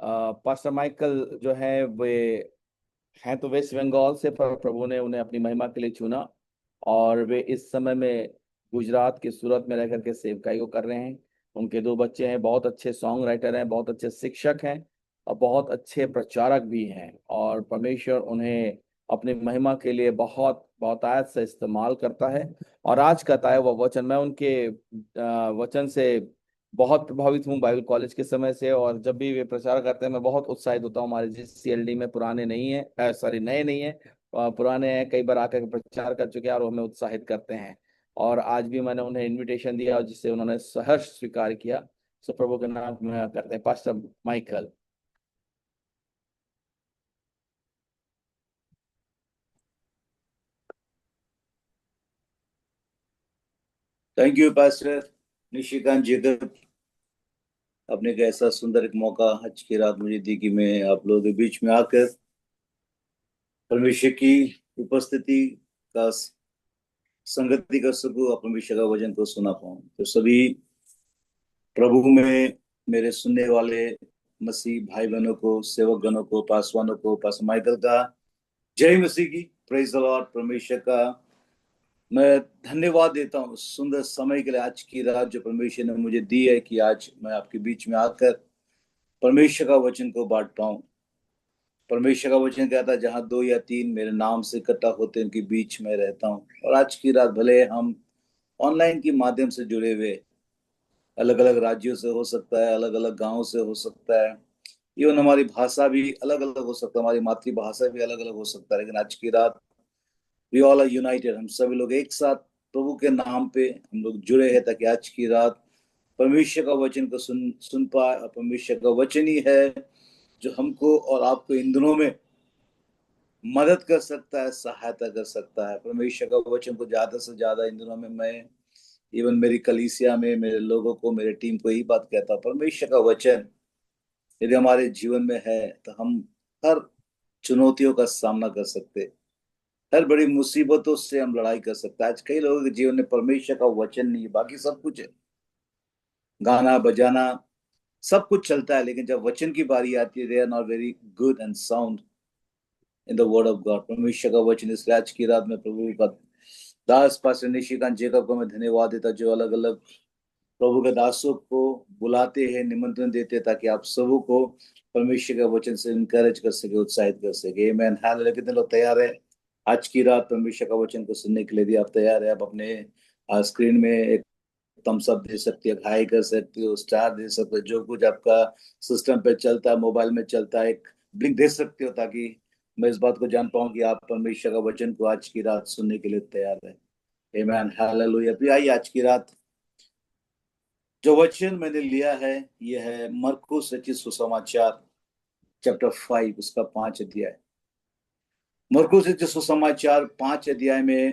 Pastor Michael जो है वे हैं तो वेस्ट बंगाल से, पर प्रभु ने उन्हें अपनी महिमा के लिए चुना और वे इस समय में गुजरात के सूरत में रह करके सेवकाई को कर रहे हैं। उनके दो बच्चे हैं, बहुत अच्छे सॉन्ग राइटर हैं, बहुत अच्छे शिक्षक हैं और बहुत अच्छे प्रचारक भी हैं। और परमेश्वर उन्हें अपनी महिमा के लिए बहुत बहुतायत से इस्तेमाल करता है। और आज का ताया हुआ वचन, मैं उनके वचन से बहुत प्रभावित हूँ बाइबल कॉलेज के समय से। और जब भी वे प्रचार करते हैं मैं बहुत उत्साहित होता हूँ। हमारे जिस सीएलडी में पुराने नहीं है, सॉरी नए नहीं है, पुराने हैं, कई बार आकर के प्रचार कर चुके हैं और वो हमें उत्साहित करते हैं। और आज भी मैंने उन्हें इनविटेशन दिया और जिसे उन्होंने सहर्ष स्वीकार किया। सो प्रभु के नाम में करते हैं pastor Michael. Thank you pastor Nishikant Jacob. आपने एक ऐसा सुंदर एक मौका आज की रात मुझे दी कि मैं आप लोगों के बीच में आकर परमेश्वर की उपस्थिति का संगति कर सकूं और परमेश्वर का वचन को सुना पाऊं। तो सभी प्रभु में मेरे सुनने वाले मसीह भाई बहनों को, सेवक गणों को, पासवानों को, पास माइकल का जय मसीह की, प्रेज द लॉर्ड। परमेश्वर का मैं धन्यवाद देता हूँ उस सुंदर समय के लिए, आज की रात जो परमेश्वर ने मुझे दी है कि आज मैं आपके बीच में आकर परमेश्वर का वचन को बांट पाऊं। परमेश्वर का वचन कहता है जहां दो या तीन मेरे नाम से इकट्ठा होते हैं उनके बीच में रहता हूं। और आज की रात भले हम ऑनलाइन के माध्यम से जुड़े हुए, अलग अलग राज्यों से हो सकता है, अलग अलग गांवों से हो सकता है, इवन हमारी भाषा भी अलग अलग हो सकता है, हमारी मातृभाषा भी अलग अलग हो सकता है, लेकिन आज की रात वी ऑल आर यूनाइटेड। हम सभी लोग एक साथ प्रभु के नाम पे हम लोग जुड़े हैं ताकि आज की रात परमेश्वर का वचन को सुन सुन पाए। और परमेश्वर का वचन ही है जो हमको और आपको इन दिनों में मदद कर सकता है, सहायता कर सकता है। परमेश्वर का वचन को ज्यादा से ज्यादा इन दिनों में मैं इवन मेरी कलीसिया में मेरे लोगों को, मेरे टीम को यही बात कहता हूँ, परमेश्वर का वचन यदि हमारे जीवन में है तो हम हर चुनौतियों का सामना कर सकते, हर बड़ी मुसीबतों से हम लड़ाई कर सकते हैं। आज कई लोगों के जीवन में परमेश्वर का वचन नहीं है, बाकी सब कुछ है, गाना बजाना सब कुछ चलता है, लेकिन जब वचन की बारी आती है, they are not very good and sound in the word of God, परमेश्वर का वचन। इसलिए आज की रात में प्रभु का दास पास्टर निशिकांत जेकब को मैं धन्यवाद देता, जो अलग अलग प्रभु के दासों को बुलाते हैं, निमंत्रण देते हैं ताकि आप सबों को परमेश्वर का वचन से इनकरेज कर सके, उत्साहित कर सके। आमीन, हालेलुया। कितने लोग तैयार है आज की रात परमेश्वर का वचन को सुनने के लिए? यदि आप तैयार है, आप अपने स्क्रीन में एक थम्स अप दे सकती है, हाई कर सकती हो, स्टार दे सकते हो, जो कुछ आपका सिस्टम पे चलता है, मोबाइल में चलता है, एक ब्लिंक दे सकते हो ताकि मैं इस बात को जान पाऊं कि आप परमेश्वर का वचन को आज की रात सुनने के लिए तैयार है। आमीन, हालेलुया। तो आइए आज की रात जो वचन मैंने लिया है यह है मरकुस रचित सुसमाचार चैप्टर 5, उसका 5 अध्याय। मरकुस रचित सुसमाचार 5 अध्याय में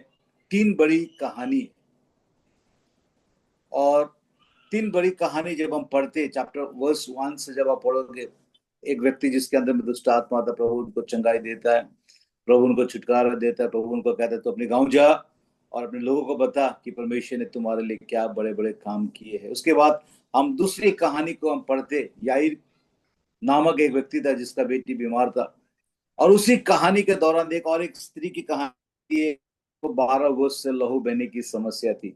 तीन बड़ी कहानी, और तीन बड़ी कहानी जब हम पढ़ते, चैप्टर वर्स 1 से जब आप पढ़ोगे, एक व्यक्ति जिसके अंदर में दुष्ट आत्मा था, प्रभु उनको चंगाई देता है, प्रभु उनको छुटकारा देता है, प्रभु उनको कहता है तो अपने गांव जा और अपने लोगों को बता कि परमेश्वर ने तुम्हारे लिए क्या बड़े बड़े काम किए हैं। उसके बाद हम दूसरी कहानी को हम पढ़ते, याईर नामक एक व्यक्ति था जिसका बेटी बीमार था, और उसी कहानी के दौरान एक और एक स्त्री की कहानी है, तो 12 वर्ष से लहू बहने की समस्या थी।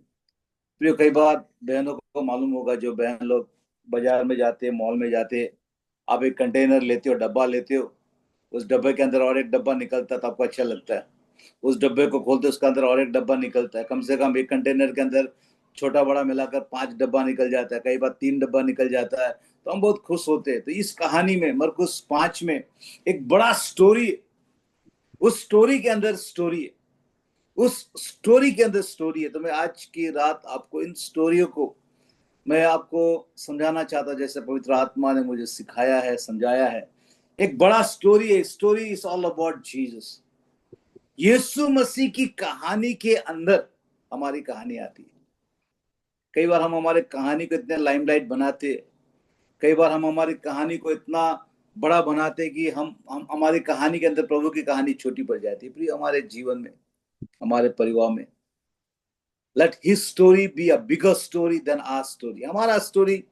तो कई बार बहनों को मालूम होगा, जो बहन लोग बाजार में जाते, मॉल में जाते, आप एक कंटेनर लेते हो, डब्बा लेते हो, उस डब्बे के अंदर और एक डब्बा निकलता है तो आपको अच्छा लगता है। उस डब्बे को खोलते उसके अंदर और एक डब्बा निकलता है, कम से कम एक कंटेनर के अंदर छोटा बड़ा मिलाकर 5 डब्बा निकल जाता है, कई बार 3 डब्बा निकल जाता है, तो हम बहुत खुश होते हैं। तो इस कहानी में मरकुस 5 में एक बड़ा स्टोरी, उस स्टोरी के अंदर स्टोरी है, उस स्टोरी के अंदर स्टोरी है। तो मैं आज की रात आपको इन स्टोरियों को मैं आपको समझाना चाहता, जैसे पवित्र आत्मा ने मुझे सिखाया है, समझाया है। एक बड़ा स्टोरी है, story is all about Jesus. यीशु मसीह की कहानी के अंदर हमारी कहानी आती है। कई बार हम हमारे कहानी को इतने लाइमलाइट बनाते, कई बार हम हमारी कहानी को इतना बड़ा बनाते कि हम हमारी कहानी के अंदर प्रभु की कहानी छोटी पड़ जाती है। प्रिय, हमारे जीवन में, हमारे परिवार में, let his story be a bigger story than our story. हमारा स्टोरी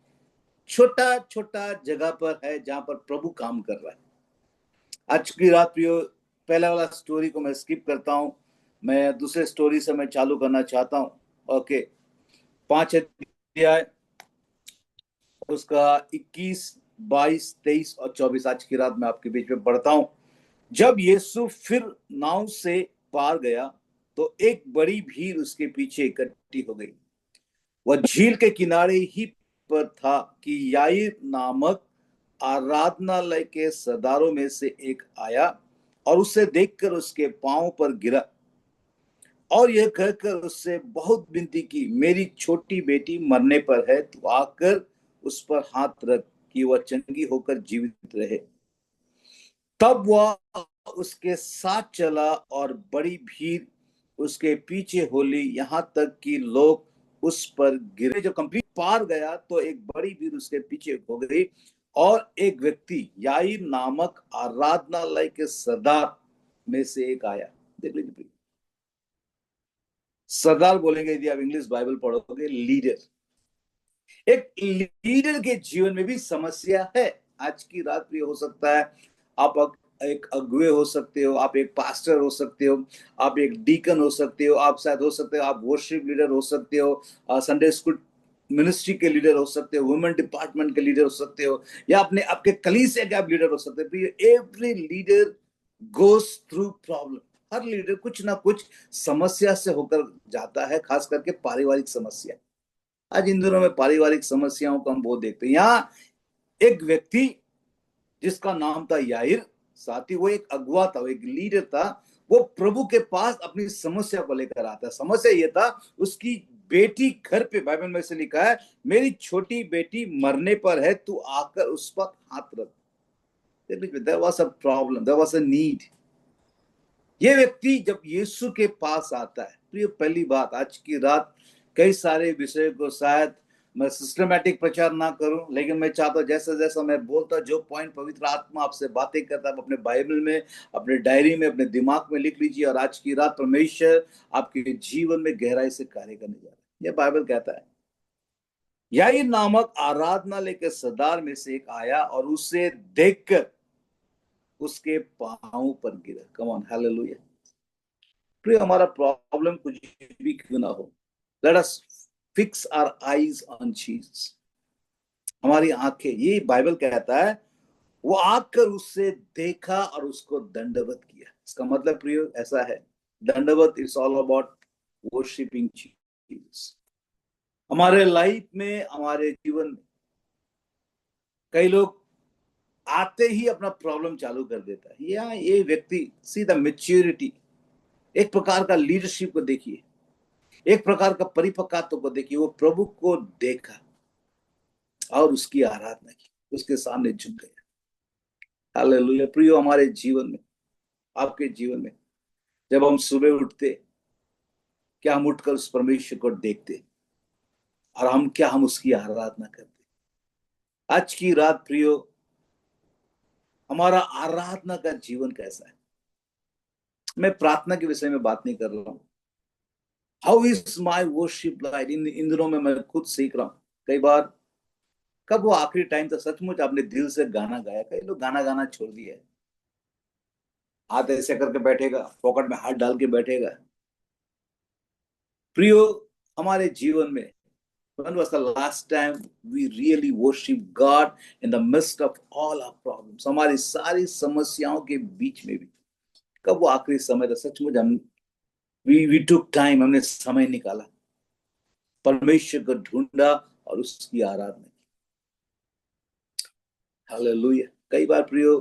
छोटा छोटा जगह पर है जहां पर प्रभु काम कर रहा है। आज की रात प्रियो, पहला वाला स्टोरी को मैं स्किप करता हूं, मैं दूसरे स्टोरी से मैं चालू करना चाहता हूं। ओके, 5 अध्याय, उसका 21, 22, 23 और 24 आज की रात मैं आपके बीच में पढ़ता हूं। जब यीशु फिर नाव से पार गया तो एक बड़ी भीड़ उसके पीछे इकट्ठी हो गई। वह झील के किनारे ही पर था कि याईर नामक आराधनालय के सरदारों में से एक आया और उसे देखकर उसके पांव पर गिरा और यह कहकर उससे बहुत विनती की, मेरी छोटी बेटी मरने पर है, तू आकर उस पर हाथ रख कि वह चंगी होकर जीवित रहे। तब वह उसके साथ चला और बड़ी भीड़ उसके पीछे हो ली, यहां तक कि लोग उस पर गिरे। जो कंप्लीट पार गया तो एक बड़ी भीड़ उसके पीछे हो गई और एक व्यक्ति याईर नामक आराधनालय के सरदार में से एक आया। देख लीजिए, सरदार बोलेंगे यदि आप इंग्लिश बाइबल पढ़ोगे, लीडर। एक लीडर के जीवन में भी समस्या है। आज की रात भी हो सकता है आप एक अगुवे हो सकते हो, आप एक पास्टर हो सकते हो, आप एक डीकन हो सकते हो, आप शायद हो सकते हो आप वर्शिप लीडर हो सकते हो, संडे स्कूल मिनिस्ट्री के लीडर हो सकते हो, वुमेन डिपार्टमेंट के लीडर हो सकते हो, या अपने आपके कलीसिया के आप लीडर हो सकते हो। Every leader goes through problem. हर लीडर कुछ ना कुछ समस्या से होकर जाता है, खास करके पारिवारिक समस्या। आज इन दिनों में पारिवारिक समस्याओं को हम बहुत देखते हैं। यहाँ एक व्यक्ति जिसका नाम था याईर, साथ ही वो एक अगुवा था, वो एक लीडर था। वो प्रभु के पास अपनी समस्या को लेकर आता है। समस्या ये था, उसकी बेटी घर पे, बाइबल में से लिखा है, मेरी छोटी बेटी मरने पर है, तू आकर उस पर हाथ रख। There was a problem, there was a need. ये व्यक्ति जब यीशु के पास आता है, तो ये पहली बात, आज की रात कई सारे विषय को शायद मैं सिस्टमैटिक प्रचार ना करूं, लेकिन मैं चाहता हूं जैसा जैसा मैं बोलता, जो पॉइंट पवित्र आत्मा आपसे बातें करता है, अपने बाइबल में, अपने डायरी में, अपने दिमाग में लिख लीजिए। और आज की रात परमेश्वर आपके जीवन में गहराई से कार्य करने जा रहा है। यह बाइबल कहता है, याईर नामक आराधनालय के सरदार में से एक आया और उसे देखकर उसके पांव पर गिरा। Come on, hallelujah. प्रिय, हमारा प्रॉब्लम कुछ भी क्यों ना हो, let us fix our eyes on Jesus. हमारी आंखें, ये बाइबल कहता है, वो आकर उससे देखा और उसको दंडवत किया। इसका मतलब प्रिय ऐसा है, दंडवत is all about worshipping Jesus. हमारे लाइफ में, हमारे जीवन में कई लोग आते ही अपना प्रॉब्लम चालू कर देता है। या ये व्यक्ति, सी द मैच्योरिटी, एक प्रकार का लीडरशिप को देखिए, एक प्रकार का परिपक्वता को देखिए। वो प्रभु को देखा और उसकी आराधना की, उसके सामने झुक गया। हालेलुया। प्रियो, हमारे जीवन में, आपके जीवन में, जब हम सुबह उठते, क्या हम उठकर उस परमेश्वर को देखते, और हम उसकी आराधना करते? आज की रात प्रियो, हमारा आराधना का जीवन कैसा है? मैं प्रार्थना के विषय में बात नहीं कर रहा हूं। How is my worship life? इन दिनों में मैं खुद सीख रहा हूं। कई बार, कब वो आखिरी टाइम था सचमुच आपने दिल से गाना गाया? कई लोग गाना गाना छोड़ दिया है, हाथ ऐसे करके बैठेगा, पॉकेट में हाथ डाल के बैठेगा। प्रियो, हमारे जीवन में, when was the last time we really worship God in the midst of all our problems? हमारी सारी समस्याओं के बीच में भी कब वो आखिरी समय था सचमुच हम we took time, हमने समय निकाला, परमेश्वर को ढूंढा और उसकी आराधना की? हालेलुया। कई बार प्रियो,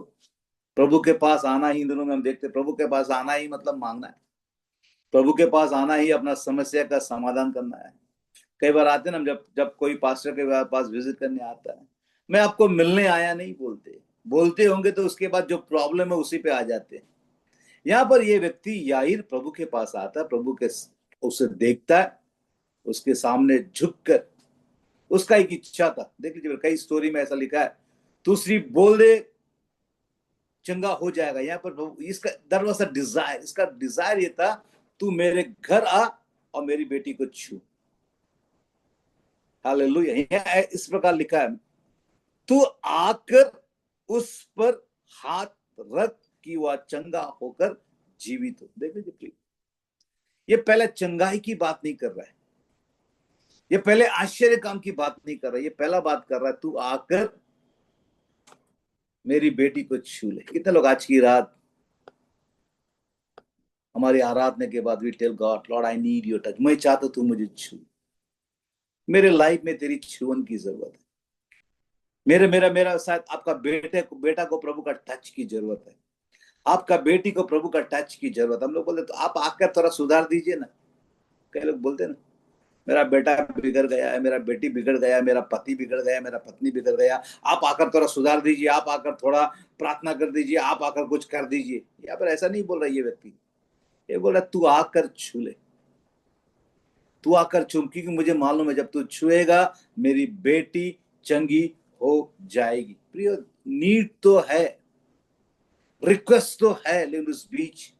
प्रभु के पास आना ही, इन दिनों में हम देखते, प्रभु के पास आना ही मतलब मांगना है। प्रभु के पास आना ही अपना समस्या का समाधान करना है। कई बार आते हैं ना, जब जब कोई पास्टर के पास विजिट करने आता है, मैं आपको मिलने आया नहीं बोलते, बोलते होंगे तो उसके बाद जो प्रॉब्लम है उसी पे आ जाते हैं। यहाँ पर ये व्यक्ति याईर प्रभु के पास आता है, प्रभु के उसे देखता है, उसके सामने झुककर, उसका एक इच्छा था। देख लीजिए, कई स्टोरी में ऐसा लिखा है, तू सिर्फ बोल दे, चंगा हो जाएगा। यहाँ पर इसका दर वाज अ डिजायर, इसका डिजायर ये था, तू मेरे घर आ और मेरी बेटी को छू। हालेलुया। इस प्रकार लिखा है, तू आकर उस पर हाथ रख कि वह चंगा होकर जीवित हो। देख लीजिए प्रिय, ये पहले चंगाई की बात नहीं कर रहा है, ये पहले आश्चर्य काम की बात नहीं कर रहा है, ये पहला बात कर रहा है, तू आकर मेरी बेटी को छू ले। कितने लोग आज की रात हमारी आराधना के बाद we tell God, Lord I need your touch, मैं चाहता तू मुझे छू, मेरे लाइफ में तेरी छुअन की जरूरत है। मेरे मेरा मेरा शायद आपका बेटा को प्रभु का टच की जरूरत है, आपका बेटी को प्रभु का टच की जरूरत है। हम लोग बोलते तो आप आकर थोड़ा सुधार दीजिए ना। कई लोग बोलते ना, मेरा बेटा बिगड़ गया है, मेरा बेटी बिगड़ गया है, मेरा पति बिगड़ गया, मेरा पत्नी बिगड़ गया, आप आकर थोड़ा सुधार दीजिए, आप आकर थोड़ा प्रार्थना कर दीजिए, आप आकर कुछ कर दीजिए। यहाँ पर ऐसा नहीं बोल रहा ये व्यक्ति, ये बोल रहा तू आकर छू ले, तू आकर छू, क्योंकि मुझे मालूम है जब तू छुएगा मेरी बेटी चंगी हो जाएगी। प्रिय, नीड तो है, रिक्वेस्ट तो है, लेकिन उस बीच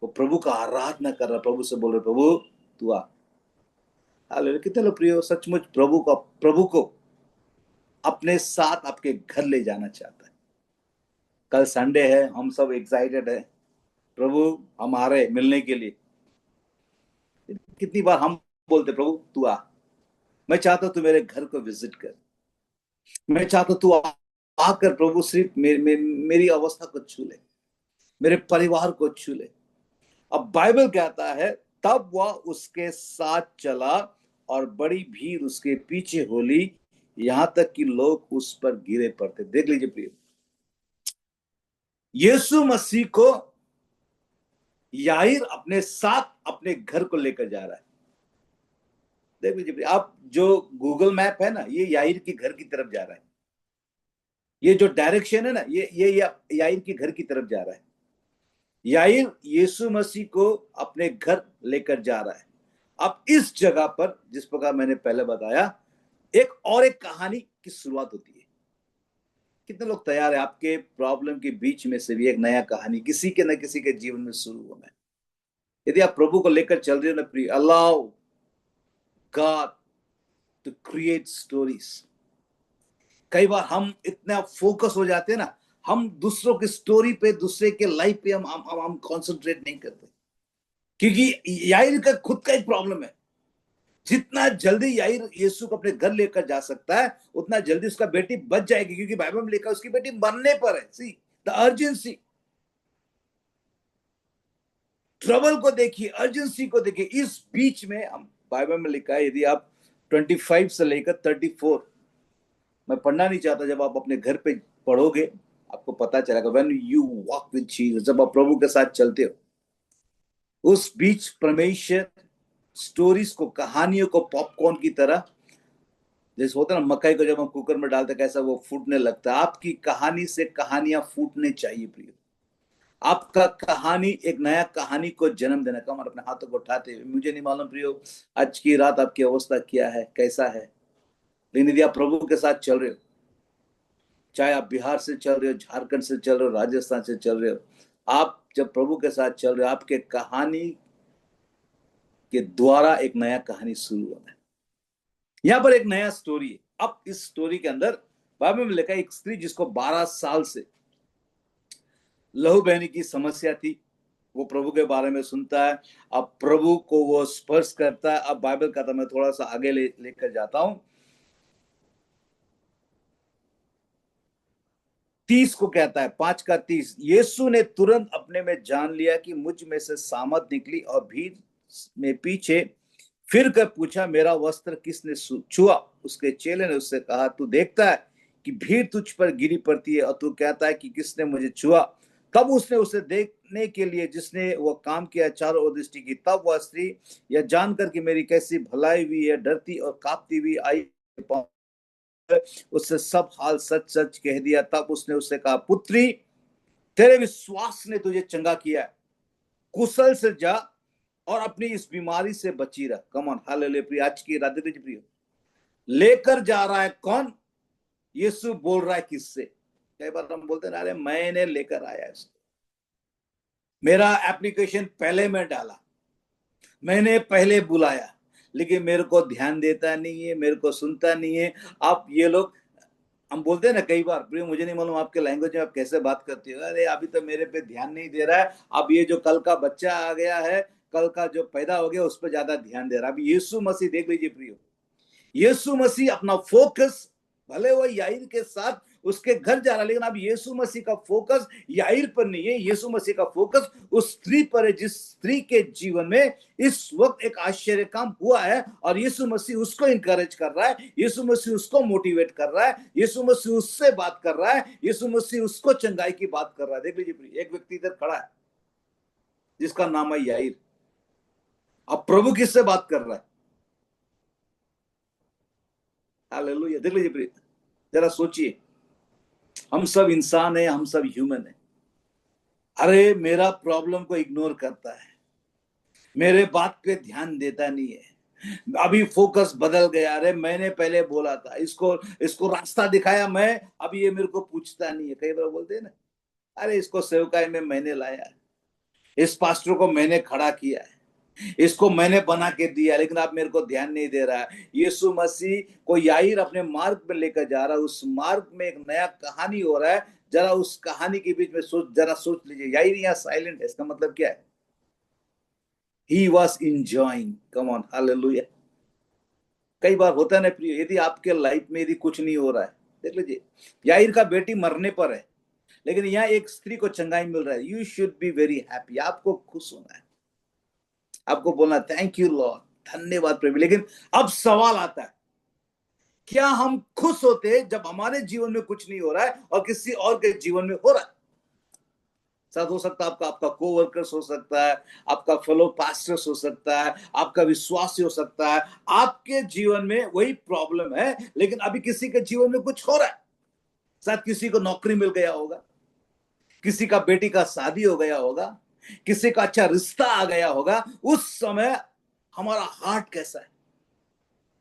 वो प्रभु का आराधना कर रहा, प्रभु से बोल रहे प्रभु तू आ। हालेलुया। कितने लोग प्रिय सचमुच प्रभु को अपने साथ आपके घर ले जाना चाहता है। कल संडे है, हम सब एक्साइटेड है, प्रभु हम आ रहे मिलने के लिए। कितनी बार हम बोलते प्रभु तू आ, मैं चाहता हूं तू मेरे घर को विजिट कर, मैं चाहता हूं तू आकर प्रभु सिर्फ मेरी अवस्था को छू ले, मेरे परिवार को छू ले। अब बाइबल कहता है तब वह उसके साथ चला और बड़ी भीड़ उसके पीछे होली, यहां तक कि लोग उस पर गिरे पड़ते। देख लीजिए प्रिय, यीशु मसीह को याईर अपने साथ अपने घर को लेकर जा रहा है। देख लीजिए प्रिय, आप जो गूगल मैप है ना, ये याईर के घर की तरफ जा रहा है, ये जो डायरेक्शन है ना, ये याईर के घर की तरफ जा रहा है। याईर यीशु मसीह को अपने घर लेकर जा रहा है। अब इस जगह पर जिस प्रकार मैंने पहले बताया, एक कहानी की शुरुआत होती है। कितने लोग तैयार है आपके प्रॉब्लम के बीच में से भी एक नया कहानी किसी के न किसी के जीवन में शुरू होना है? यदि आप प्रभु को लेकर चल रहे हो ना प्रिय, allow God to create stories. कई बार हम इतना फोकस हो जाते हैं ना, हम दूसरों की स्टोरी पे, दूसरे के लाइफ पे हम कॉन्सेंट्रेट नहीं करते, क्योंकि याईर का खुद का एक प्रॉब्लम है। जितना जल्दी याईर यीशु को अपने घर लेकर जा सकता है, उतना जल्दी उसका बेटी बच जाएगी, क्योंकि बाइबल में लिखा है उसकी बेटी मरने पर है। सी द अर्जेंसी, ट्रबल को देखिए, अर्जेंसी को देखिए। इस बीच में हम बाइबल में लिखा है, यदि आप 25 से लेकर 34, मैं पढ़ना नहीं चाहता, जब आप अपने घर पे पढ़ोगे आपको पता चलेगा। When you walk with Jesus, जब आप प्रभु के साथ चलते हो, उस बीच परमेश्वर स्टोरीज को, कहानियों को पॉपकॉर्न की तरह, जैसे होता है ना मकई को जब हम कुकर में डालते कैसा वो फूटने लगता है, आपकी कहानी से कहानियां फूटने चाहिए प्रिय। आपका कहानी एक नया कहानी को जन्म देना। कम अपने हाथों को उठाते हुए, मुझे नहीं मालूम प्रियो आज की रात आपकी अवस्था क्या है, कैसा है, लेकिन यदि आप प्रभु के साथ चल रहे हो, चाहे आप बिहार से चल रहे हो, झारखंड से चल रहे हो, राजस्थान से चल रहे हो, आप जब प्रभु के साथ चल रहे हो, आपके कहानी के द्वारा एक नया कहानी शुरू होना है। यहां पर एक नया स्टोरी है। अब इस स्टोरी के अंदर बाइबल में लिखा है, एक स्त्री जिसको 12 साल से लहू बहने की समस्या थी, वो प्रभु के बारे में सुनता है, अब प्रभु को वो स्पर्श करता है। अब बाइबल का तो मैं थोड़ा सा आगे लेकर जाता हूं, 30 को कहता है, 5 का 30, यीशु ने तुरंत अपने में जान लिया कि मुझ में से सामत निकली और भीड़ में पीछे फिर कर पूछा, मेरा वस्त्र किसने छुआ? उसके चेले ने उससे कहा, तू देखता है कि भीड़ तुझ पर गिरी पड़ती है और तू कहता है कि किसने मुझे छुआ? तब उसने उसे देखने के लिए जिसने वो काम किया चारों ओर दृष्टि की। तब वह स्त्री यह जानकर कि मेरी कैसी भलाई हुई है, डरती और कांपती हुई आई, उससे सब हाल सच सच कह दिया। तब उसने उससे कहा, पुत्री, तेरे विश्वास ने तुझे चंगा किया है, कुशल से जा और अपनी इस बीमारी से बची रह। कम ऑन, हालेलुया प्रिय। आज की रात प्रिय, लेकर जा रहा है कौन? यीशु बोल रहा है किससे? कई बार हम बोलते हैं, अरे मैंने लेकर आया इसको, मेरा एप्लीकेशन पहले मैं डाला, मैंने पहले बुलाया, लेकिन मेरे को ध्यान देता नहीं है, मेरे को सुनता नहीं है। अब ये लोग हम बोलते हैं ना कई बार, प्रिय मुझे नहीं मालूम आपके लैंग्वेज में आप कैसे बात करती हो, अरे अभी तो मेरे पे ध्यान नहीं दे रहा है, अब ये जो कल का बच्चा आ गया है, कल का जो पैदा हो गया उस पर ज्यादा ध्यान दे रहा है। अब यीशु मसीह देख लीजिए प्रियो, यीशु मसीह अपना फोकस, भले वो याईर के साथ उसके घर जा रहा है, लेकिन अब यीशु मसीह का फोकस याईर पर नहीं है, यीशु मसीह का फोकस उस स्त्री पर है, जिस स्त्री के जीवन में इस वक्त एक आश्चर्य काम हुआ है, और यीशु मसीह उसको इंकरेज कर रहा है, यीशु मसीह उसको मोटिवेट कर रहा है, यीशु मसीह उससे बात कर रहा है, यीशु मसीह उसको चंगाई की बात कर रहा है। देख लीजिए, एक व्यक्ति इधर खड़ा है जिसका नाम है याईर। अब प्रभु किससे बात कर रहा है? हालेलुया। देख लीजिए प्रिय, जरा सोचिए, हम सब इंसान है, हम सब ह्यूमन है। अरे मेरा प्रॉब्लम को इग्नोर करता है, मेरे बात पे ध्यान देता नहीं है, अभी फोकस बदल गया। अरे मैंने पहले बोला था इसको, इसको रास्ता दिखाया मैं, अब ये मेरे को पूछता नहीं है। कई बार बोलते हैं ना, अरे इसको सेवकाई में मैंने लाया है, इस पास्टर को मैंने खड़ा किया है, इसको मैंने बना के दिया, लेकिन आप मेरे को ध्यान नहीं दे रहा है। यीशु मसीह को याईर अपने मार्ग पे लेकर जा रहा है, उस मार्ग में एक नया कहानी हो रहा है। जरा उस कहानी के बीच में जरा सोच लीजिए, याईर यहाँ साइलेंट है, इसका मतलब क्या है? He was enjoying, come on, hallelujah. कई बार होता है ना प्रिय, यदि आपके लाइफ में यदि कुछ नहीं हो रहा है, देख लीजिए, याईर का बेटी मरने पर है, लेकिन यहाँ एक स्त्री को चंगाई मिल रहा है। You should be very happy, आपको खुश होना है, आपको बोलना थैंक यू लॉर्ड, धन्यवाद प्रभु। लेकिन अब सवाल आता है, क्या हम खुश होते जब हमारे जीवन में कुछ नहीं हो रहा है और किसी और के जीवन में हो रहा है? साथ हो सकता है आपका, आपका कोवर्कर्स हो सकता है, आपका फेलो पास्टर्स हो सकता है, आपका विश्वासी हो सकता है, आपके जीवन में वही प्रॉब्लम है, लेकिन अभी किसी के जीवन में कुछ हो रहा है। शायद किसी को नौकरी मिल गया होगा, किसी का बेटी का शादी हो गया होगा, किसी का अच्छा रिश्ता आ गया होगा। उस समय हमारा हार्ट कैसा है?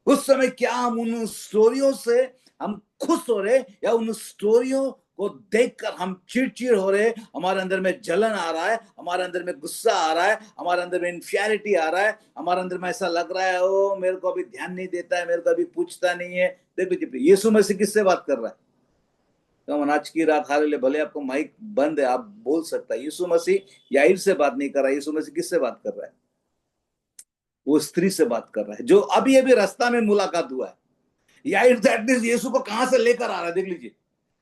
उस समय क्या हम उन स्टोरियों से हम खुश हो रहे, या उन स्टोरियों को देखकर हम चिड़चिड़ हो रहे, हमारे अंदर में जलन आ रहा है, हमारे अंदर में गुस्सा आ रहा है, हमारे अंदर में इन्फियरिटी आ रहा है, हमारे अंदर में ऐसा लग रहा है ओ मेरे को अभी ध्यान नहीं देता है, मेरे को अभी पूछता नहीं है। देखो यीशु मसीह किससे बात कर रहा है? तो आज की रात हालेलुया, भले आपको माइक बंद है, आप बोल सकता है। यीशु मसीह याईर से बात नहीं कर रहा है, यीशु मसीह किससे बात कर रहा है? वो स्त्री से बात कर रहा है जो अभी अभी रास्ता में मुलाकात हुआ है। याईर दैट मींस यीशु को कहां से लेकर आ रहा है? देख लीजिए,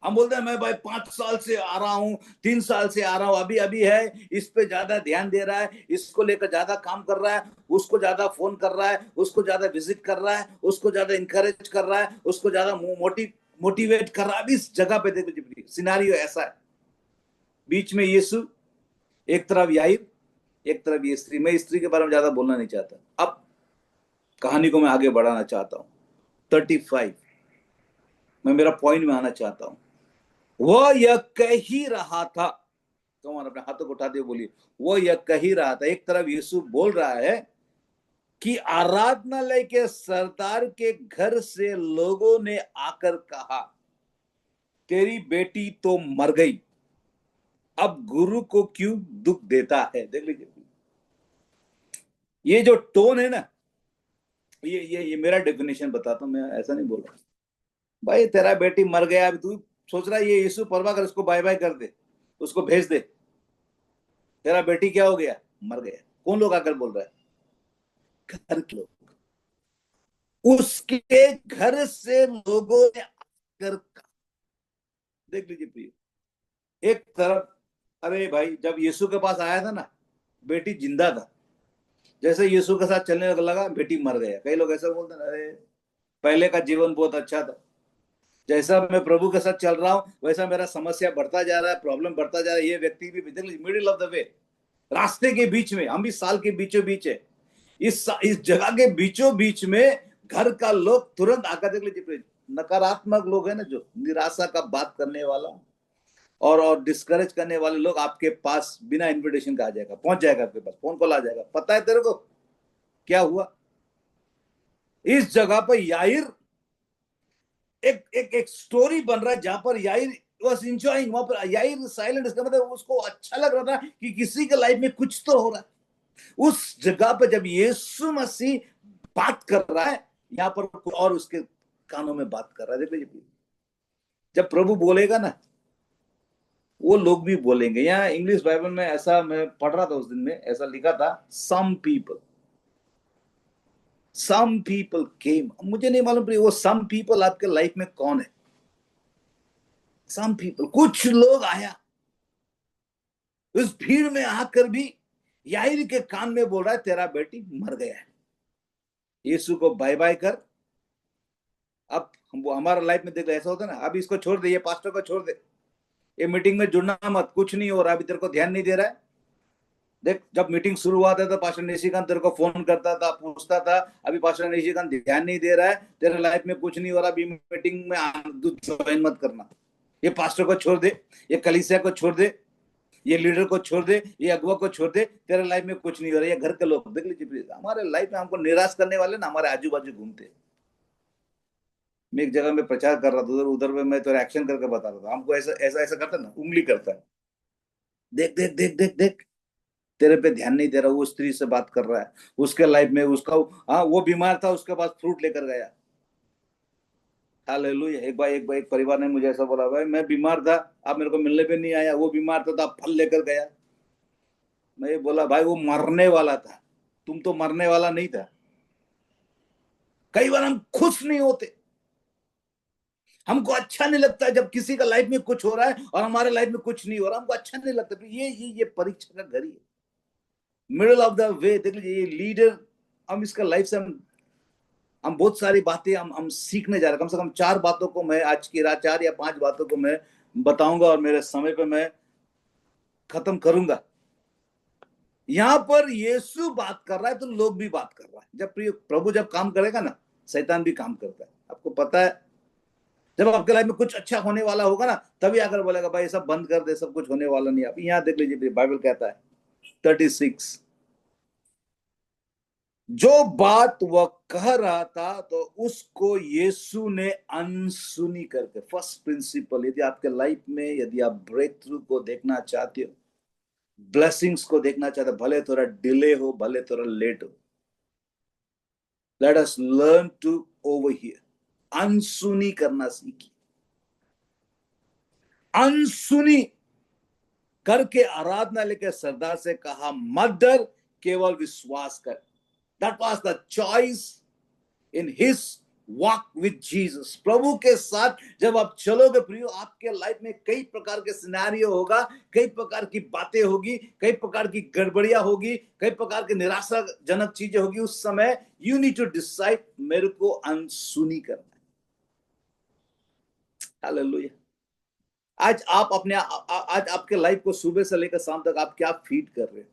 हम बोलते हैं मैं भाई 5 साल से आ रहा हूँ, 3 साल से आ रहा हूँ, अभी अभी है, इस पे ज्यादा ध्यान दे रहा है, इसको लेकर ज्यादा काम कर रहा है, उसको ज्यादा फोन कर रहा है, उसको ज्यादा विजिट कर रहा है, उसको ज्यादा इंकरेज कर रहा है, उसको ज्यादा मोटिवेट कर रहा है। अभी इस जगह पे देख लीजिए, सिनारियो ऐसा है, बीच में यीशु, एक तरफ याईर, एक तरफ ये स्त्री। मैं स्त्री के बारे में ज्यादा बोलना नहीं चाहता, अब कहानी को मैं आगे बढ़ाना चाहता हूँ। 35, मैं मेरा पॉइंट में आना चाहता हूँ। वह यह कह ही रहा था, तो अपने हाथों को उठा दिए, बोलिए वो यह कह ही रहा था। एक तरफ यीशु बोल रहा है कि आराधनालय के सरदार के घर से लोगों ने आकर कहा तेरी बेटी तो मर गई, अब गुरु को क्यों दुख देता है? देख लीजिए, ये जो टोन है ना, ये मेरा डेफिनेशन बताता हूं, मैं ऐसा नहीं बोल रहा। भाई तेरा बेटी मर गया, अभी तू सोच रहा है ये यीशु परवा कर, उसको बाय बाय कर दे, उसको भेज दे, तेरा बेटी क्या हो गया? मर गया। कौन लोग आकर बोल रहा है? घर के लोग, उसके घर से लोगों ने आकर कहा। देख लीजिए प्रिय, एक तरफ, अरे भाई जब यीशु के पास आया था ना, बेटी जिंदा था, जैसे यीशु के साथ चलने लगा बेटी मर गया। कई लोग ऐसा बोलते हैं, अरे पहले का जीवन बहुत अच्छा था, जैसा मैं प्रभु के साथ चल रहा हूं वैसा मेरा समस्या बढ़ता जा रहा है, प्रॉब्लम बढ़ता जा रहा है। ये व्यक्ति भी मिडिल ऑफ द वे, रास्ते के बीच में, हम भी साल के बीचों बीच है, इस जगह के बीचों बीच में घर का लोग तुरंत आकर, देख लीजिए, नकारात्मक लोग है ना, जो निराशा का बात करने वाला और डिस्करेज करने वाले लोग आपके पास बिना इनविटेशन का आ जाएगा, पहुंच जाएगा आपके पास, फोन कॉल आ जाएगा। पता है तेरे को क्या हुआ? इस जगह पर याईर, एक एक एक स्टोरी बन रहा है जहां पर याईर was enjoying, वहां पर याईर साइलेंट, इसका मतलब उसको अच्छा लग रहा था कि किसी के लाइफ में कुछ तो हो रहा है। उस जगह पर जब यीशु मसीह बात कर रहा है, यहाँ पर और उसके कानों में बात कर रहा है। देखिए, जब प्रभु बोलेगा ना, वो लोग भी बोलेंगे। यहाँ इंग्लिश बाइबल में ऐसा मैं पढ़ रहा था उस दिन में, ऐसा लिखा था, सम पीपल केम। मुझे नहीं मालूम वो सम पीपल आपके लाइफ में कौन है। सम पीपल, कुछ लोग आया, उस भीड़ में आकर भी याईर के कान में बोल रहा है तेरा बेटी मर गया है, यीशु को बाय बाय कर। अब वो हमारा लाइफ में देख ऐसा होता है ना, अब इसको छोड़ दे, ये पास्टर को छोड़ दे, ये मीटिंग में जुड़ना मत, कुछ नहीं हो रहा, अभी तेरे को ध्यान नहीं दे रहा है। देख, जब मीटिंग शुरू हुआ था तो पास्टर निशिकांत तेरे को फोन करता था, पूछता था, अभी पास्टर निशिकांत ध्यान नहीं दे रहा है, तेरे लाइफ में कुछ नहीं हो रहा, अभी मीटिंग में ज्वाइन मत करना, ये पास्टर को छोड़ दे, ये कलीसिया को छोड़ दे, ये लीडर को छोड़ दे, ये अगुवा को छोड़ दे, तेरे लाइफ में कुछ नहीं हो रहा। ये घर के लोग देख लीजिए, हमारे लाइफ में हमको निराश करने वाले ना हमारे आजू बाजू घूमते। मैं एक जगह में प्रचार कर रहा था, उधर उधर में मैं तो एक्शन करके बता रहा था, हमको ऐसा ऐसा ऐसा करता ना, उंगली करता है, देख देख देख देख देख, तेरे पे ध्यान नहीं दे रहा, वो स्त्री से बात कर रहा है, उसके लाइफ में उसका, हाँ वो बीमार था, उसके पास फ्रूट लेकर गया। हालेलुया। एक परिवार ने मुझे ऐसा बोला, भाई मैं बीमार था, आप मेरे को मिलने पे नहीं आया, वो बीमार था तो आप फल लेकर गया। मैं बोला भाई वो मरने वाला था, तुम तो मरने वाला नहीं था। कई बार हम खुश नहीं होते, हमको अच्छा नहीं लगता जब किसी का लाइफ में कुछ हो रहा है और हमारे लाइफ में कुछ नहीं हो रहा, हमको अच्छा नहीं लगता। ये परीक्षा का घड़ी है, मिडल ऑफ द वे। देख लीजिए ये लीडर, हम इसका लाइफ से हम बहुत सारी बातें हम सीखने जा रहे हैं। कम से कम 4 बातों को मैं आज की रात, 4 या 5 बातों को मैं बताऊंगा और मेरे समय पे मैं खत्म करूंगा। यहां पर यीशु बात कर रहा है तो लोग भी बात कर रहा है। जब प्रभु जब काम करेगा ना, शैतान भी काम करता है, आपको पता है। जब आपके लाइफ में कुछ अच्छा होने वाला होगा ना, तभी आकर बोलेगा भाई सब बंद कर दे, सब कुछ होने वाला नहीं। आप यहाँ देख लीजिए, बाइबल कहता है 36, जो बात वह कह रहा था तो उसको यीशु ने अनसुनी करके, फर्स्ट प्रिंसिपल, यदि आपके लाइफ में, यदि आप ब्रेक थ्रू को देखना चाहते हो, ब्लेसिंग्स को देखना चाहते हो, भले थोड़ा डिले हो, भले थोड़ा लेट हो, let us learn to overhear. अनसुनी करना सीखिए। अनसुनी करके आराधनालय के सरदार से कहा मत डर, केवल विश्वास कर। That was the choice in his walk with Jesus. प्रभु के साथ जब आप चलोगे प्रियो, आपके लाइफ में कई प्रकार के सिनेरियो होगा, कई प्रकार की बातें होगी, कई प्रकार की गड़बड़ियां होगी, कई प्रकार की निराशाजनक चीजें होगी। उस समय यू नीड टू डिसाइड, मेरे को अनसुनी करना है। हालेलुया। आज आप अपने आज आपके लाइफ को सुबह से लेकर शाम तक आप क्या फीड कर रहे हो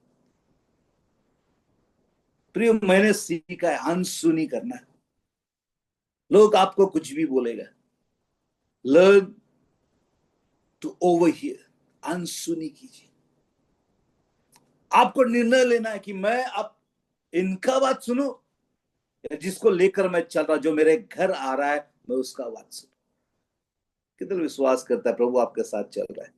प्रियो? मैंने सीखा है अनसुनी करना है। लोग आपको कुछ भी बोलेगा, लर्न टू ओवर हियर। अनसुनी कीजिए। आपको निर्णय लेना है कि मैं अब इनका बात सुनूं या जिसको लेकर मैं चल रहा, जो मेरे घर आ रहा है, मैं उसका बात सुनूं। कितना विश्वास करता है प्रभु आपके साथ चल रहा है?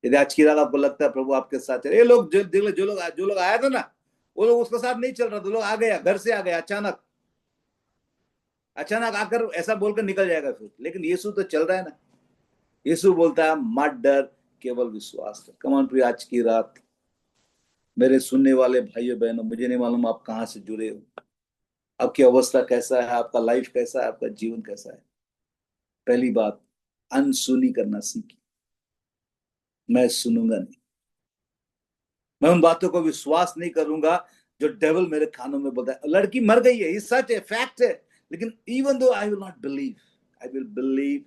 यदि आज की रात आपको लगता है प्रभु आपके साथ चल, ये लोग जो लोग आया था ना, वो लोग उसके साथ नहीं चल रहा था, लोग आ गया, घर से आ गया, अचानक अचानक आकर ऐसा बोलकर निकल जाएगा फिर। लेकिन यीशु तो चल रहा है ना। यीशु बोलता है मत डर, केवल विश्वास कर। कम ऑन प्रिय, आज की रात मेरे सुनने वाले भाइयों बहनों, मुझे नहीं मालूम आप कहां से जुड़े हो, आपकी अवस्था कैसा है, आपका लाइफ कैसा है, आपका जीवन कैसा है। पहली बात, अनसुनी करना सीखिए। मैं सुनूंगा नहीं, मैं उन बातों को विश्वास नहीं करूंगा जो डेविल मेरे कानों में बोलता है। लड़की मर गई है, ये सच है, फैक्ट है, लेकिन even though I will not believe, I will believe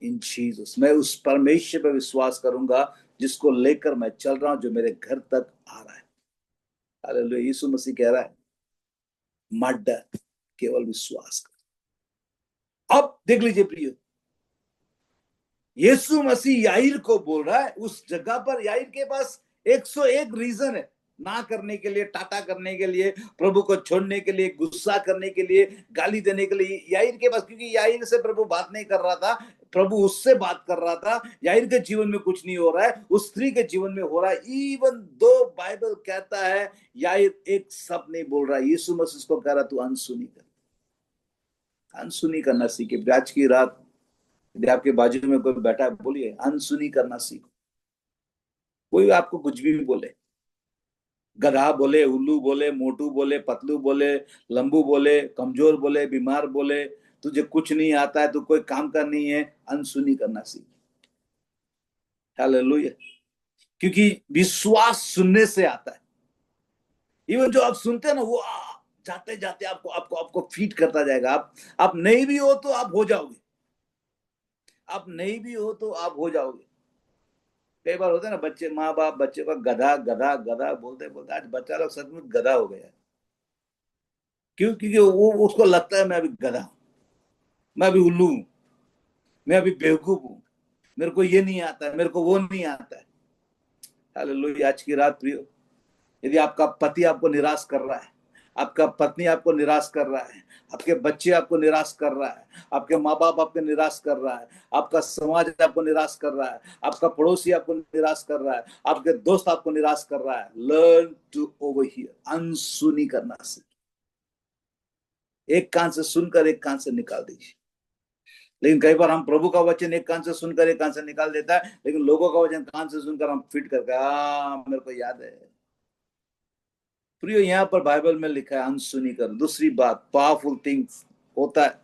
in Jesus. मैं उस परमेश्वर पर विश्वास करूंगा जिसको लेकर मैं चल रहा हूं, जो मेरे घर तक आ रहा है। हालेलुया। यीशु मसीह कह रहा है मत डर, केवल विश्वास कर। अब देख लीजिए प्रिय, यीशु मसीह याईर को बोल रहा है, उस जगह पर याईर के पास 101 रीजन है ना करने के लिए, टाटा करने के लिए, प्रभु को छोड़ने के लिए, गुस्सा करने के लिए, गाली देने के लिए। याईर के पास, क्योंकि याईर से प्रभु बात नहीं कर रहा था, प्रभु उससे बात कर रहा था। याईर के जीवन में कुछ नहीं हो रहा है, उस स्त्री के जीवन में हो रहा है। इवन दो बाइबल कहता है याईर एक शब्द नहीं बोल रहा है, यीशु मसीह उसको कह रहा तू अनसुनी कर। अनसुनी करना सीखे आज की रात। यदि आपके बाजू में कोई बैठा है, बोलिए अनसुनी करना सीखो। कोई आपको कुछ भी बोले, गधा बोले, उल्लू बोले, मोटू बोले, पतलू बोले, लंबू बोले, कमजोर बोले, बीमार बोले, तुझे कुछ नहीं आता है, तू कोई काम का नहीं है, अनसुनी करना सीख। हालेलुया। क्योंकि विश्वास सुनने से आता है। इवन जो आप सुनते हैं ना, वो जाते जाते आपको आपको आपको फीड करता जाएगा। आप नहीं भी हो तो आप हो जाओगे। आप नहीं भी हो तो आप हो जाओगे। कई बार होता है ना, बच्चे, माँ बाप बच्चे को गधा गधा गधा बोलते बोलते आज बच्चा लोग सच में गधा हो गया है। क्यों? क्योंकि वो उसको लगता है मैं अभी गधा हूं, मैं अभी उल्लू हूं, मैं अभी बेवकूफ हूं, मेरे को ये नहीं आता है, मेरे को वो नहीं आता है। हालेलुया। आज की रात प्रियो, यदि आपका पति आपको निराश कर रहा है, आपका पत्नी आपको निराश कर रहा है, आपके बच्चे आपको निराश कर रहा है, आपके माँ बाप आपको निराश कर रहा है, आपका समाज आपको निराश कर रहा है, आपका पड़ोसी आपको निराश कर रहा है, आपके दोस्त आपको निराश कर रहा है, लर्न टू ओवर हियर, अनसुनी करना सीख। एक कान से सुनकर एक कान से निकाल दीजिए। लेकिन कई बार हम प्रभु का वचन एक कान से सुनकर एक कान से निकाल देता है, लेकिन लोगों का वचन कान से सुनकर हम फिट करके मेरे को याद है। प्रियो, यहाँ पर बाइबल में लिखा है अनसुनी कर। दूसरी बात, पावरफुल थिंग्स होता है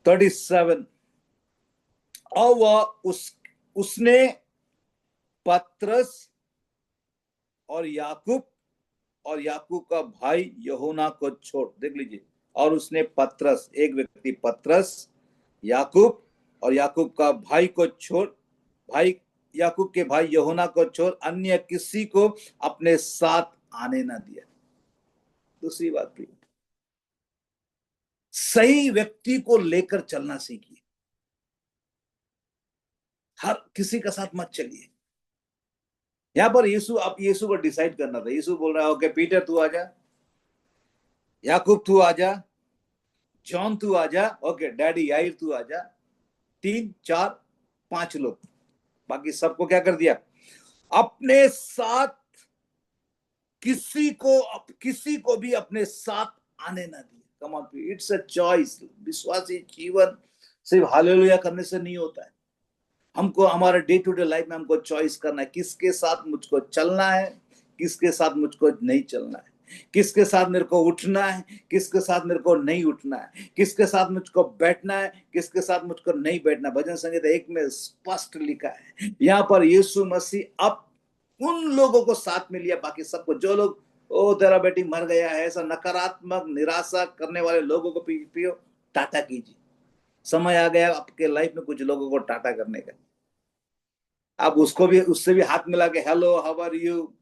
37। और वह उसने पत्रस और याकूब का भाई यूहन्ना को छोड़, देख लीजिए, और उसने पत्रस, एक व्यक्ति पत्रस, याकूब और याकूब का भाई को छोड़, भाई याकूब के भाई यूहन्ना को छोड़ अन्य किसी को अपने साथ आने ना दिया। दूसरी बात भी, सही व्यक्ति को लेकर चलना सीखिए। हर किसी का साथ मत चलिए। यहां पर यीशु को डिसाइड करना था। यीशु बोल रहा है ओके पीटर तू आजा, याकूब तू आजा, जॉन तू आजा, ओके डैडी याइर तू आजा। 3 4 5 लोग, बाकी सबको क्या कर दिया? अपने साथ किसी को भी अपने साथ आने ना दिया। Come on, it's a choice. विश्वासी जीवन सिर्फ हालेलुया करने से नहीं होता है। हमको हमारे डे टू डे लाइफ में हमको चॉइस करना है, किसके साथ मुझको चलना है, किसके साथ मुझको नहीं चलना है, किसके साथ मेरे को उठना है, किसके साथ मेरे को नहीं उठना है, किसके साथ मुझको बैठना है, किसके साथ मुझको नहीं बैठना। भजन संगीत 1 में स्पष्ट लिखा है। यहाँ पर यीशु मसीह अब उन लोगों को साथ में लिया, बाकी सबको, जो लोग ओ तेरा बेटी मर गया है, ऐसा नकारात्मक निराशा करने वाले लोगों को पियो टाटा कीजिए। समय आ गया आपके लाइफ में कुछ लोगों को टाटा करने का। आप उसको भी, उससे भी हाथ मिला के हेलो हाउ आर यू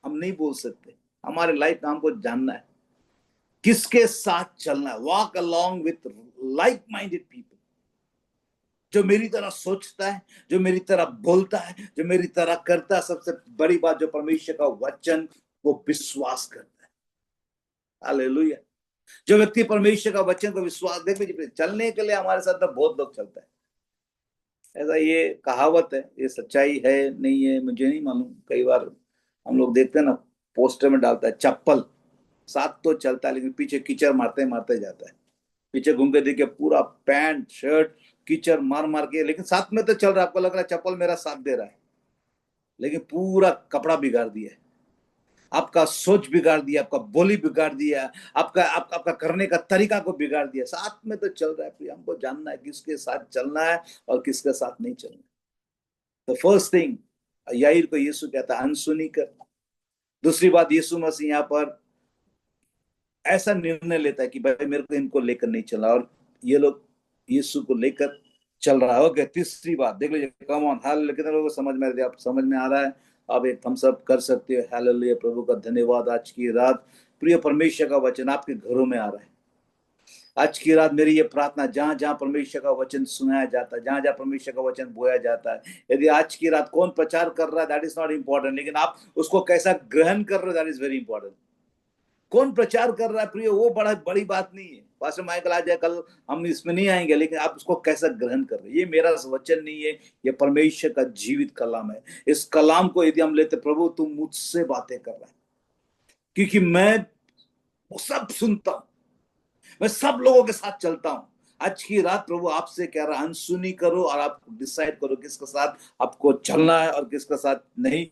हम नहीं बोल सकते। हमारे लाइफ में हमको जानना है किसके साथ चलना है। Walk along with like minded people, जो मेरी तरह सोचता है, जो मेरी तरह बोलता है, जो मेरी तरह करता है। सबसे बड़ी बात, जो परमेश्वर का वचन को विश्वास करता है। हालेलुया। जो व्यक्ति परमेश्वर का वचन को विश्वास, देख लीजिए, चलने के लिए हमारे साथ तो बहुत लोग चलता है। ऐसा ये कहावत है, ये सच्चाई है नहीं है मुझे नहीं मालूम। कई बार हम लोग देखते हैं ना, पोस्टर में डालता है चप्पल साथ तो चलता है, लेकिन पीछे कीचड़ मारते मारते जाता है। पीछे घूम के देखिए, पूरा पैंट शर्ट कीचड़ मार मार के, लेकिन साथ में तो चल रहा है। आपको लग रहा है चप्पल मेरा साथ दे रहा है, लेकिन पूरा कपड़ा बिगाड़ दिया है। आपका सोच बिगाड़ दिया, आपका बोली बिगाड़ दिया, आपका करने का तरीका को बिगाड़ दिया। साथ में तो चल रहा है। हमको जानना है किसके साथ चलना है और किसके साथ नहीं चलना। तो फर्स्ट थिंग, याईर को यीशु कहता है अनसुनी कर। दूसरी बात, यीशु मसीह यहाँ पर ऐसा निर्णय लेता है कि भाई मेरे को इनको लेकर नहीं चला, और ये लोग यीशु को लेकर चल रहा है। ओके, तीसरी बात देख लीजिए। कम ऑन, हालेलुया। कितने लोगों को समझ में आ रहा है? आप समझ में आ रहा है? आप एक थम्स अप कर सकते हो। हालेलुया, प्रभु का धन्यवाद। आज की रात प्रिय परमेश्वर का वचन आपके घरों में आ रहा है। आज की रात मेरी ये प्रार्थना, जहां जहां परमेश्वर का वचन सुनाया जाता है, जहां जहां परमेश्वर का वचन बोया जाता है, यदि आज की रात कौन प्रचार कर रहा है दैट इज नॉट इंपॉर्टेंट, लेकिन आप उसको कैसा ग्रहण कर रहे हो दैट इज वेरी इंपॉर्टेंट। कौन प्रचार कर रहा है प्रिय, वो बड़ी बात नहीं है। पास्टर माइकल आ जाए कल, हम इसमें नहीं आएंगे, लेकिन आप उसको कैसा ग्रहण कर रहे हैं। ये मेरा वचन नहीं है, ये परमेश्वर का जीवित कलाम है। इस कलाम को यदि हम लेते, प्रभु तुम मुझसे बातें कर रहा है, क्योंकि मैं सब सुनता हूं, मैं सब लोगों के साथ चलता हूं। आज की रात प्रभु आपसे कह रहा है, अनसुनी करो और आप डिसाइड करो किसके साथ आपको चलना है और किसके साथ नहीं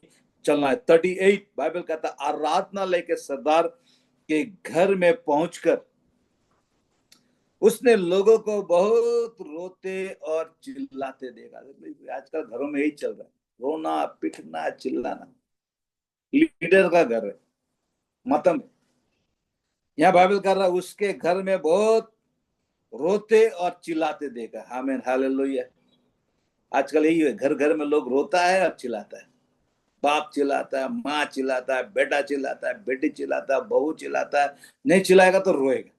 चलना है। 38 बाइबल कहता है, आराधनालय के सरदार के घर में पहुंचकर उसने लोगों को बहुत रोते और चिल्लाते देखा। आजकल घरों में यही चल रहा है, रोना पिटना चिल्लाना। लीडर का घर है, मतम है। यहाँ बाइबल कर रहा है, उसके घर में बहुत रोते और चिल्लाते देखा। आमीन, हालेलुया। आजकल यही है, घर घर में लोग रोता है और चिल्लाता है। बाप चिल्लाता है, माँ चिल्लाता है, बेटा चिल्लाता है, बेटी चिल्लाता है, बहू चिल्लाता है। नहीं चिल्लाएगा तो रोएगा।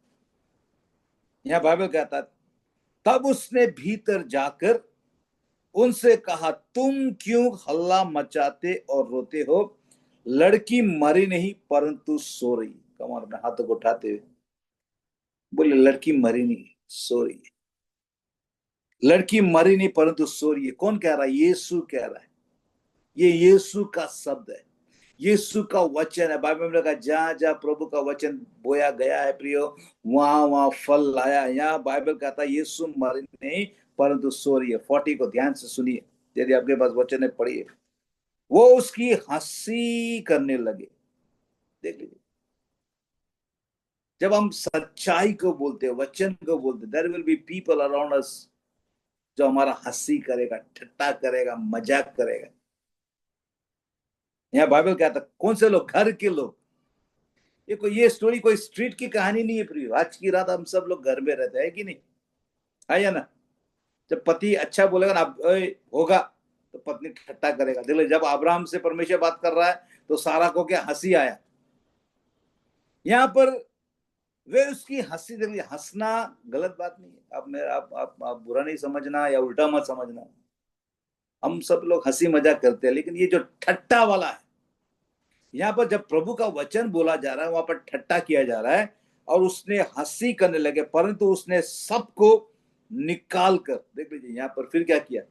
यहाँ बाइबल कहता है, तब उसने भीतर जाकर उनसे कहा, तुम क्यों हल्ला मचाते और रोते हो? लड़की मरी नहीं परंतु सो रही। कमर अपने हाथों को उठाते हुए बोले, लड़की मरी नहीं, सो रही है। लड़की मरी नहीं परंतु सो रही है। कौन कह रहा है? यीशु कह रहा है। ये यीशु का शब्द है, यीशु का वचन है। बाइबल में कहा, जहां जहां प्रभु का वचन बोया गया है प्रियो, वहां वहां फल लाया। यहाँ बाइबल कहता है यीशु मरी नहीं परंतु सो रही है। 40 को ध्यान से सुनिए, यदि आपके पास वचन है पढ़िए। वो उसकी हंसी करने लगे। देख लीजिए, जब हम सच्चाई को बोलते हैं, वचन को बोलते, there will be people around us जो हमारा हंसी करेगा, ठट्टा करेगा, मजाक करेगा। यहाँ बाइबल कहता है, कौन से लोग? घर के लोग। ये स्टोरी कोई स्ट्रीट की कहानी नहीं है प्रियो। आज की रात हम सब लोग घर में रहते हैं कि नहीं, है या ना? जब पति अच्छा बोलेगा ना, होगा, तो पत्नी ठट्टा करेगा। देखो, जब अब्राहम से परमेश्वर बात कर रहा है तो सारा को क्या हंसी आया। यहाँ पर वे उसकी हंसी, देखिए हंसना गलत बात नहीं है। आप मेरा आप बुरा नहीं समझना या उल्टा मत समझना। हम सब लोग हंसी मजाक करते हैं, लेकिन ये जो ठट्टा वाला है, यहाँ पर जब प्रभु का वचन बोला जा रहा है वहां पर ठट्टा किया जा रहा है। और उसने हंसी करने लगे, परंतु उसने सबको निकाल कर, देख लीजिए यहाँ पर फिर क्या किया।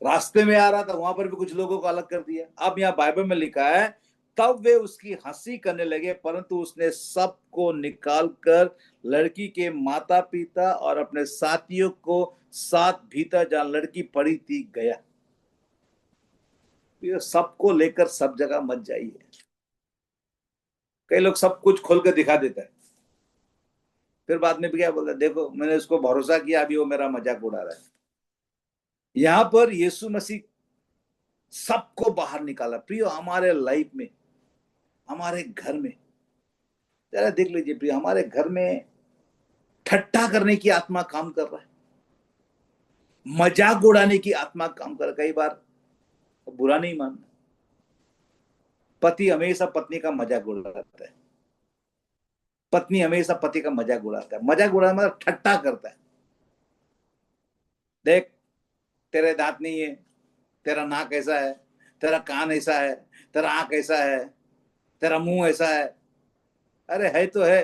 रास्ते में आ रहा था, वहां पर भी कुछ लोगों को अलग कर दिया। अब यहाँ बाइबल में लिखा है, तब वे उसकी हंसी करने लगे, परंतु उसने सबको निकाल कर लड़की के माता पिता और अपने साथियों को साथ भीतर जहां लड़की पड़ी थी गया। ये सबको लेकर सब जगह मत जाइए। कई लोग सब कुछ खोल कर दिखा देता है, फिर बाद में भी क्या बोलता है, देखो मैंने उसको भरोसा किया, अभी वो मेरा मजाक उड़ा रहा है। यहां पर यीशु मसीह सबको बाहर निकाला प्रियो। हमारे लाइफ में, हमारे घर में, जरा देख लीजिए प्रियो, हमारे घर में ठट्टा करने की आत्मा काम कर रहा है, मजाक उड़ाने की आत्मा काम कर रहा है। कई बार बुरा नहीं मानना, पति हमेशा पत्नी का मजाक उड़ाता है, पत्नी हमेशा पति का मजाक उड़ाता है। मजाक उड़ाना मतलब ठट्टा करता है। देख, तेरे दांत नहीं है, तेरा नाक ऐसा है, तेरा कान ऐसा है, तेरा आंख ऐसा है, तेरा मुंह ऐसा है। अरे है तो है,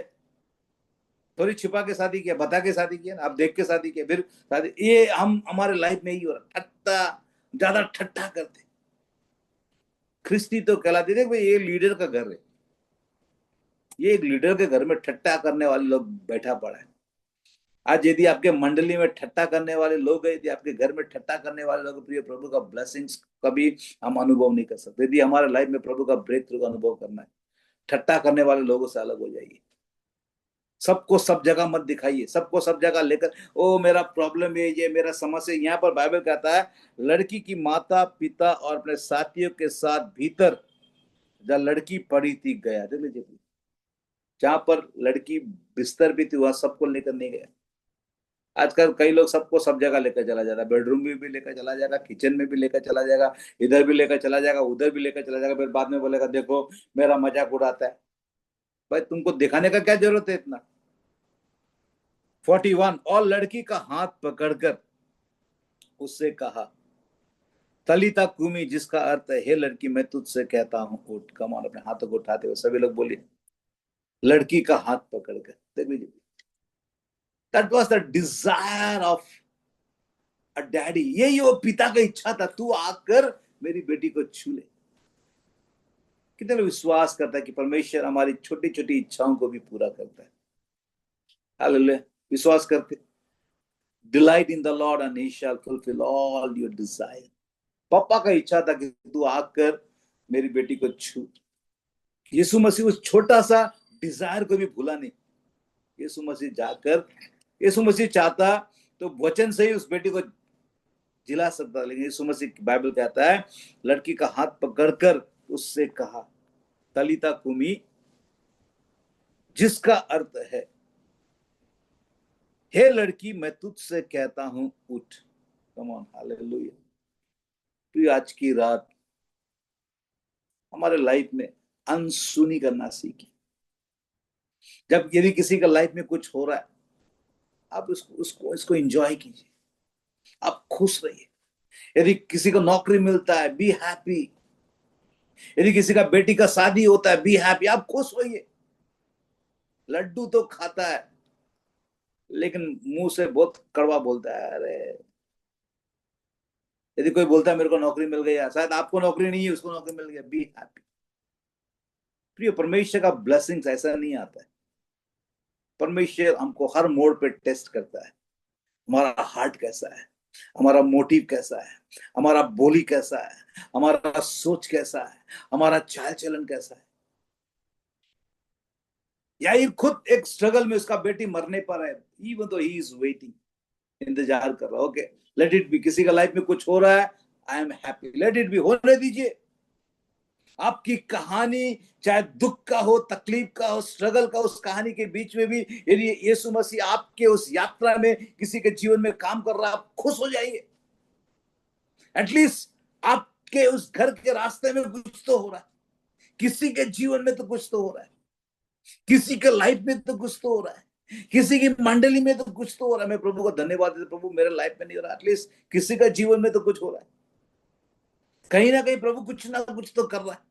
थोड़ी छिपा के शादी किया, बता के शादी किया ना, आप देख के शादी किया, फिर शादी। ये हम हमारे लाइफ में ही हो रहा, ठट्टा, ज्यादा ठट्टा करते। ख्रिस्ती तो कहलाती, देख भाई ये लीडर का घर है, ये एक लीडर के घर में ठट्टा करने वाले लोग बैठा पड़ा है। आज यदि आपके मंडली में ठट्टा करने वाले लोग हैं, यदि आपके घर में ठट्टा करने वाले लोग, प्रिय प्रभु का ब्लेसिंग्स कभी हम अनुभव नहीं कर सकते। यदि हमारे लाइफ में प्रभु का ब्रेक थ्रू का अनुभव करना है, ठट्टा करने वाले लोगों से अलग हो जाइए। सबको सब जगह मत दिखाइए, सबको सब जगह लेकर, ओ मेरा प्रॉब्लम है, ये मेरा समस्या। यहाँ पर बाइबल कहता है, लड़की की माता पिता और अपने साथियों के साथ भीतर जहाँ लड़की पड़ी थी गया। देख लीजिए, जहां पर लड़की बिस्तर भी थी वहां सबको लेकर नहीं गया। आजकल कई लोग सबको सब जगह लेकर चला जाता है, बेडरूम में भी लेकर चला जाएगा, किचन में भी लेकर चला जाएगा, इधर भी लेकर चला जाएगा, उधर भी लेकर चला जाएगा, फिर बाद में बोलेगा देखो मेरा मजाक उड़ाता है। भाई तुमको दिखाने का क्या जरूरत है इतना। 41, और लड़की का हाथ पकड़कर उससे कहा, तलीता कुमी, जिसका अर्थ है हे लड़की मैं तुझसे कहता हूं उठ। कमान, अपने हाथों को उठाते हुए सभी लोग बोलिए, लड़की का हाथ पकड़कर। देख लीजिए, that was the desire of a daddy. यही वो पिता का इच्छा था, तू आकर मेरी बेटी को छू ले। कितने लोग विश्वास करता है कि परमेश्वर हमारी छोटी छोटी इच्छाओं को भी पूरा करता है। हालेलुया। विश्वास करके delight in the Lord and he shall fulfil all your desire. पापा का इच्छा था कि तू आकर मेरी बेटी को छू। यीशु मसीह उस छोटा सा डिजायर को भी भूला नहीं। यीशु मसीह जाकर, यीशु मसीह चाहता तो वचन से ही उस बेटी को जिला सकता, लेकिन यीशु मसीह, बाइबल कहता है, लड़की का हाथ पकड़कर उससे कहा तलीता कुमी, जिसका अर्थ है हे लड़की मैं तुझसे कहता हूं उठ। कम ऑन, हालेलुया। तो आज की रात हमारे लाइफ में अनसुनी करना सीखी। जब यदि किसी का लाइफ में कुछ हो रहा है, आप उसको इसको एंजॉय कीजिए, आप खुश रहिए। यदि किसी को नौकरी मिलता है, बी हैप्पी। यदि किसी का बेटी का शादी होता है, बी हैप्पी, आप खुश होइए। लड्डू तो खाता है लेकिन मुंह से बहुत कड़वा बोलता है। अरे यदि कोई बोलता है मेरे को नौकरी मिल गई, शायद आपको नौकरी नहीं है, उसको नौकरी मिल गई, बी हैप्पी। प्रिय, परमेश्वर का ब्लेसिंग्स ऐसा नहीं आता है। परमेश्वर हमको हर मोड़ पे टेस्ट करता है। हमारा हार्ट कैसा है, हमारा मोटिव कैसा है, हमारा बोली कैसा है, हमारा सोच कैसा है, हमारा चाल चलन कैसा है। यार खुद एक स्ट्रगल में उसका बेटी मरने पर है, इवन तो ही इज वेटिंग, इंतजार कर रहा। Okay, let it be. किसी का लाइफ में कुछ हो रहा है, I am happy, let it be, होने दीजिए। आपकी कहानी चाहे दुख का हो, तकलीफ का हो, स्ट्रगल का, उस कहानी के बीच में भी यदि यीशु मसीह आपके उस यात्रा में किसी के जीवन में काम कर रहा है, आप खुश हो जाइए। एटलीस्ट आपके उस घर के रास्ते में कुछ तो हो रहा है, किसी के जीवन में तो कुछ तो हो रहा है, किसी के लाइफ में तो कुछ तो हो रहा है, किसी की मंडली में तो कुछ तो हो रहा है। मैं प्रभु को धन्यवाद देता, प्रभु मेरे लाइफ में नहीं हो रहा, एटलीस्ट किसी का जीवन में तो कुछ हो रहा है। कहीं ना कहीं प्रभु कुछ ना कुछ तो कर रहा है,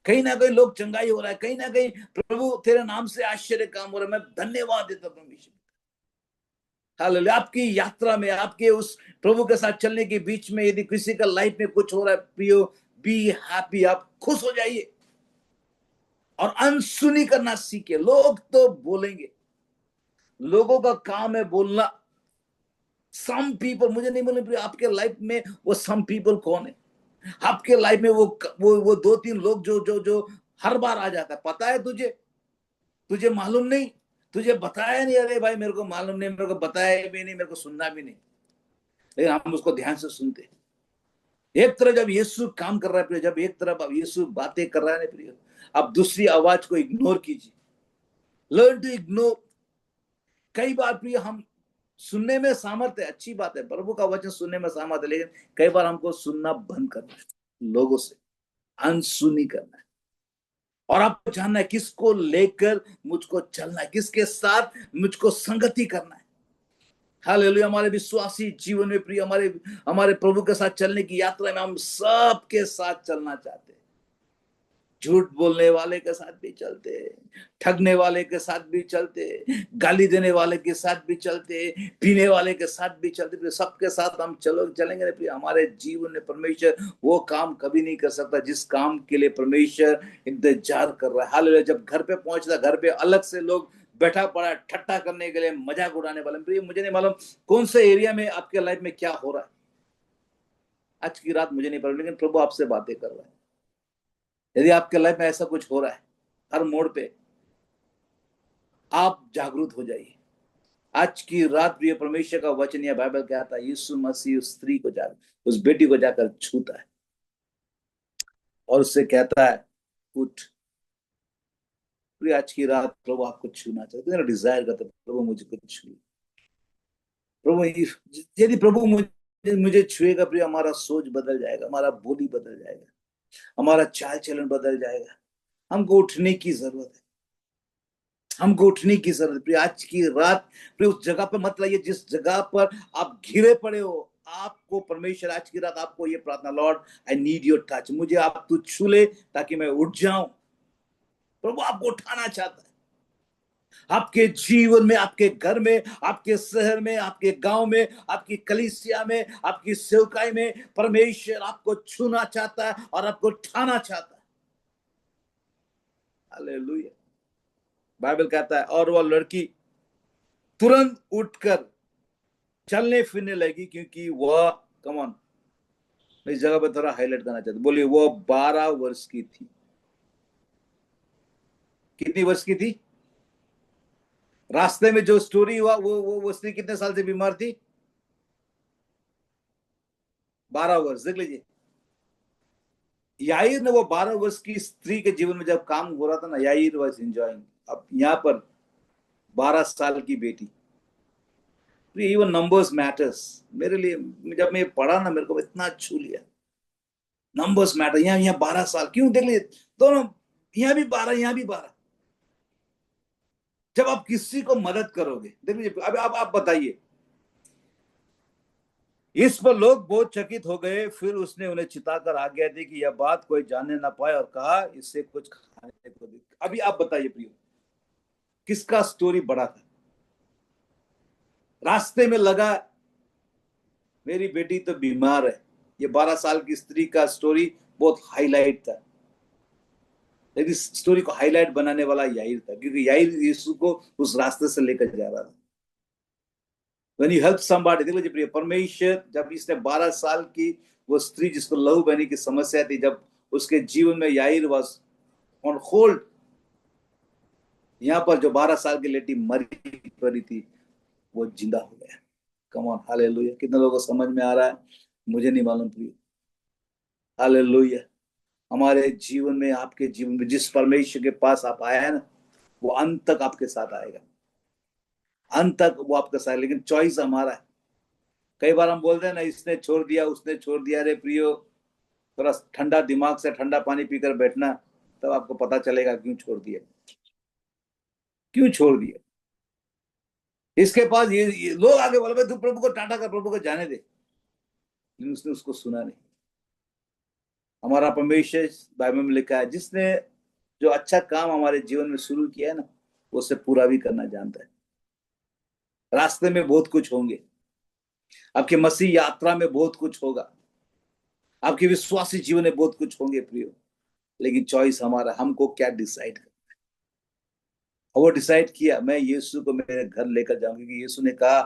कहीं ना कहीं लोग चंगाई हो रहा है, कहीं ना कहीं प्रभु तेरे नाम से आश्चर्य काम हो रहा है। मैं धन्यवाद देता हूं परमेश्वर। हालेलुया। आपकी यात्रा में, आपके उस प्रभु के साथ चलने के बीच में यदि किसी का लाइफ में कुछ हो रहा है, प्रियो, बी हैप्पी, आप खुश हो जाइए और अनसुनी करना सीखे। लोग तो बोलेंगे, लोगों का काम है बोलना। सम पीपल, मुझे नहीं बोले आपके लाइफ में वो सम पीपल कौन है। आपके लाइफ में वो दो तीन लोग जो जो जो हर बार आ जाता है। पता है तुझे, तुझे मालूम नहीं, तुझे बताया नहीं, अरे भाई मेरे को मालूम नहीं, मेरे को बताया भी नहीं, मेरे को सुनना भी नहीं, लेकिन हम उसको ध्यान से सुनते। एक तरफ जब यीशु काम कर रहा है प्रिय, जब एक तरफ अब यीशु बातें कर रहा है ना प्रिय, अब दूसरी आवाज को इग्नोर कीजिए। Learn to ignore. कई बार प्रिय हम सुनने में सामर्थ्य है, अच्छी बात है, प्रभु का वचन सुनने में सामर्थ्य है, लेकिन कई बार हमको सुनना बंद करना है, लोगों से अनसुनी करना है। और आपको जानना है किसको लेकर मुझको चलना है, किसके साथ मुझको संगति करना है। हालेलुया। हमारे विश्वासी जीवन में प्रिय, हमारे हमारे प्रभु के साथ चलने की यात्रा में हम सबके साथ चलना चाहते हैं। झूठ बोलने वाले के साथ भी चलते, ठगने वाले के साथ भी चलते, गाली देने वाले के साथ भी चलते, पीने वाले के साथ भी चलते, सबके साथ हम चलेंगे ना प्रिय। हमारे जीवन में परमेश्वर वो काम कभी नहीं कर सकता जिस काम के लिए परमेश्वर इंतजार कर रहा है। हालेलुया। जब घर पे पहुंचता, घर पे अलग से लोग बैठा पड़ा ठट्टा करने के लिए, मजाक उड़ाने वाले। प्रिय, मुझे नहीं मालूम कौन से एरिया में आपके लाइफ में क्या हो रहा है आज की रात, मुझे नहीं पता, लेकिन प्रभु आपसे बातें कर रहा है। यदि आपके लाइफ में ऐसा कुछ हो रहा है, हर मोड़ पे आप जागरूक हो जाइए। आज की रात प्रिय, परमेश्वर का वचन या बाइबल कहता है यीशु मसीह उस स्त्री को जाकर, उस बेटी को जाकर छूता है और उससे कहता है उठ। प्रिय, आज की रात प्रभु आपको छूना चाहते हैं, डिजायर करते प्रभु मुझे कुछ छू। प्रभु यदि प्रभु मुझे मुझे छुएगा प्रिय, हमारा सोच बदल जाएगा, हमारा बोली बदल जाएगा, हमारा चाल चलन बदल जाएगा। हमको उठने की जरूरत है, हमको उठने की जरूरत है। आज की रात उस जगह पर मत लाइए जिस जगह पर आप घिरे पड़े हो। आपको परमेश्वर आज की रात आपको ये प्रार्थना, Lord I need your touch, मुझे आप तू छू ले ताकि मैं उठ जाऊं। प्रभु आपको उठाना चाहता है। आपके जीवन में, आपके घर में, आपके शहर में, आपके गांव में, आपकी कलीसिया में, आपकी सेवकाई में परमेश्वर आपको छूना चाहता है और आपको उठाना चाहता है। हालेलुया। बाइबल कहता है और वह लड़की तुरंत उठकर चलने फिरने लगी, क्योंकि वह, कम ऑन, मैं इस जगह पर थोड़ा हाईलाइट करना चाहता हूं, बोलिए, वो 12 वर्ष की थी। कितनी वर्ष की थी? रास्ते में जो स्टोरी हुआ, वो स्त्री कितने साल से बीमार थी? 12 वर्ष। देख लीजिए, याईर ने वो 12 वर्ष की स्त्री के जीवन में जब काम हो रहा था ना, याईर वॉज एंजॉइंग। अब यहाँ पर 12 साल की बेटी, इवन नंबर्स मैटर्स मेरे लिए। जब मैं पढ़ा ना, मेरे को इतना छू लिया। Numbers matter. यहाँ यहाँ 12 साल क्यों? देख लीजिए, दोनों, यहाँ भी 12, यहाँ भी 12। जब आप किसी को मदद करोगे, देख लीजिए, अब आप बताइए। इस पर लोग बहुत चकित हो गए। फिर उसने उन्हें चिताकर आज्ञा दी कि यह बात कोई जानने ना पाए, और कहा, इससे कुछ खाने को दे। अभी आप बताइए प्रियो, किसका स्टोरी बड़ा था? रास्ते में लगा, मेरी बेटी तो बीमार है। ये 12 साल की स्त्री का स्टोरी बहुत हाईलाइट था, लेकिन स्टोरी को हाईलाइट बनाने वाला याईर था, क्योंकि याईर यीशु को उस रास्ते से लेकर जा रहा था। When you help somebody, देखो जी प्रिय, परमेश्वर जब इसने 12 साल की वो स्त्री जिसको लहू बहने की समस्या थी, जब उसके जीवन में याईर वॉज ऑन होल्ड, यहाँ पर जो 12 साल की लेटी मरी पड़ी थी, वो जिंदा हो गया। कम ऑन, हालेलुया। कितने लोगों को समझ में आ रहा है? मुझे नहीं मालूम प्रिय। हालेलुया। हमारे जीवन में, आपके जीवन में, जिस परमेश्वर के पास आप आए हैं ना, वो अंत तक आपके साथ आएगा। अंत तक वो आपके साथ, लेकिन चॉइस हमारा है। कई बार हम बोलते हैं ना, इसने छोड़ दिया, उसने छोड़ दिया। अरे प्रियो, थोड़ा ठंडा दिमाग से ठंडा पानी पीकर बैठना, तब आपको पता चलेगा क्यों छोड़ दिया, क्यों छोड़ दिया। इसके पास ये लोग आगे बोले, भाई तू प्रभु को टाटा कर, प्रभु को जाने दे, लेकिन उसने उसको सुना नहीं। हमारा परमेश्वर, बाइबल में लिखा है, जिसने जो अच्छा काम हमारे जीवन में शुरू किया है ना, वो उसे पूरा भी करना जानता है। रास्ते में बहुत कुछ होंगे, आपके मसीह यात्रा में बहुत कुछ होगा, आपके विश्वासी जीवन में बहुत कुछ होंगे प्रियो, लेकिन चॉइस हमारा, हमको क्या डिसाइड कर। वो डिसाइड किया, मैं यीशु को मेरे घर लेकर जाऊंगा, क्योंकि यीशु ने कहा,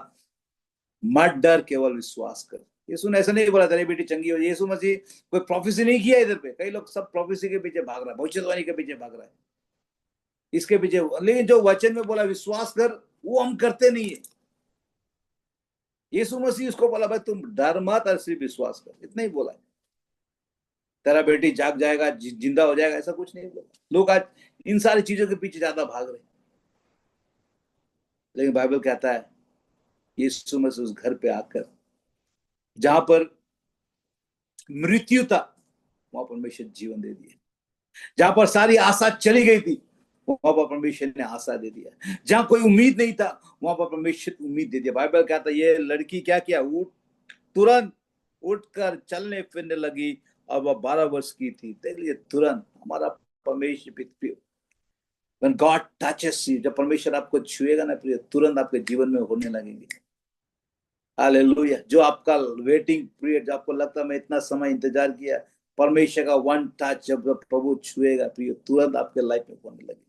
मत डर, केवल विश्वास कर। यीशु ने ऐसा नहीं बोला, तेरी बेटी चंगी हो। यीशु मसीह कोई प्रोफेसी नहीं किया इधर पे। कई लोग सब प्रोफेसी के पीछे भाग रहा है, भविष्यवाणी के पीछे भाग रहा है, इसके पीछे। लेकिन जो वचन में बोला विश्वास कर, वो हम करते नहीं है। यीशु मसीह उसको बोला, भाई तुम डर मत और सिर्फ विश्वास कर, इतना ही बोला। तेरा बेटी जाग जाएगा, जिंदा हो जाएगा, ऐसा कुछ नहीं बोला। लोग आज इन सारी चीजों के पीछे ज्यादा भाग रहे हैं, लेकिन बाइबल कहता है, यीशु मसीह उस घर पे आकर, जहां पर मृत्यु था, वहां परमेश्वर जीवन दे दिया। जहां पर सारी आशा चली गई थी, वहां पर परमेश्वर ने आशा दे दिया। जहां कोई उम्मीद नहीं था, वहां पर परमेश्वर उम्मीद दे दिया। बाइबल कहता है, ये लड़की क्या किया, तुरंत उठकर चलने फिरने लगी। अब वह 12 वर्ष की थी। देख लीजिए, तुरंत हमारा परमेश्वर, When God touches you, जब परमेश्वर आपको छुएगा ना प्रिय, तुरंत आपके जीवन में होने लगेंगे। हालेलुया। जो आपका वेटिंग पीरियड, जो आपको लगता है मैं इतना समय इंतजार किया, परमेश्वर का वन टच जब प्रभु छुएगा प्रिय, तुरंत आपके लाइफ में होने लगे।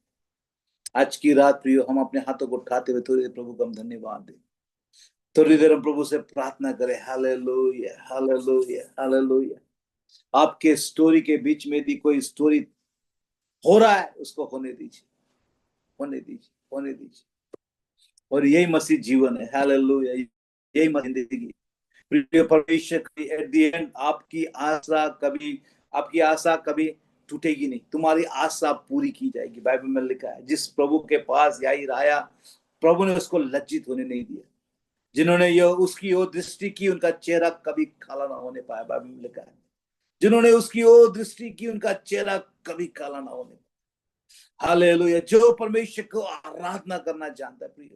आज की रात प्रियो, हम अपने हाथों को उठाते हुए थोड़ी देर प्रभु को हम धन्यवाद दें, थोड़ी देर हम प्रभु से प्रार्थना करें। Hallelujah, hallelujah, hallelujah. आपके स्टोरी के बीच में भी कोई स्टोरी हो रहा है, उसको होने दीजिए, होने दीजिए, होने दीजिए। और यही मसीह जीवन है। हालेलुया, यही मसीह जिंदगी। प्रिय परमेश्वर, एट द एंड आपकी आशा कभी टूटेगी नहीं, तुम्हारी आशा पूरी की जाएगी। बाइबल में लिखा है, जिस प्रभु के पास याईर आया, प्रभु ने उसको लज्जित होने नहीं दिया। जिन्होंने ये उसकी ओर दृष्टि की, उनका चेहरा कभी काला ना होने पाया। बाइबल में लिखा है, जिन्होंने उसकी ओर दृष्टि की, उनका चेहरा कभी काला ना होने पाया। हालेलुया। जो परमेश्वर को आराधना करना जानता है प्रिय,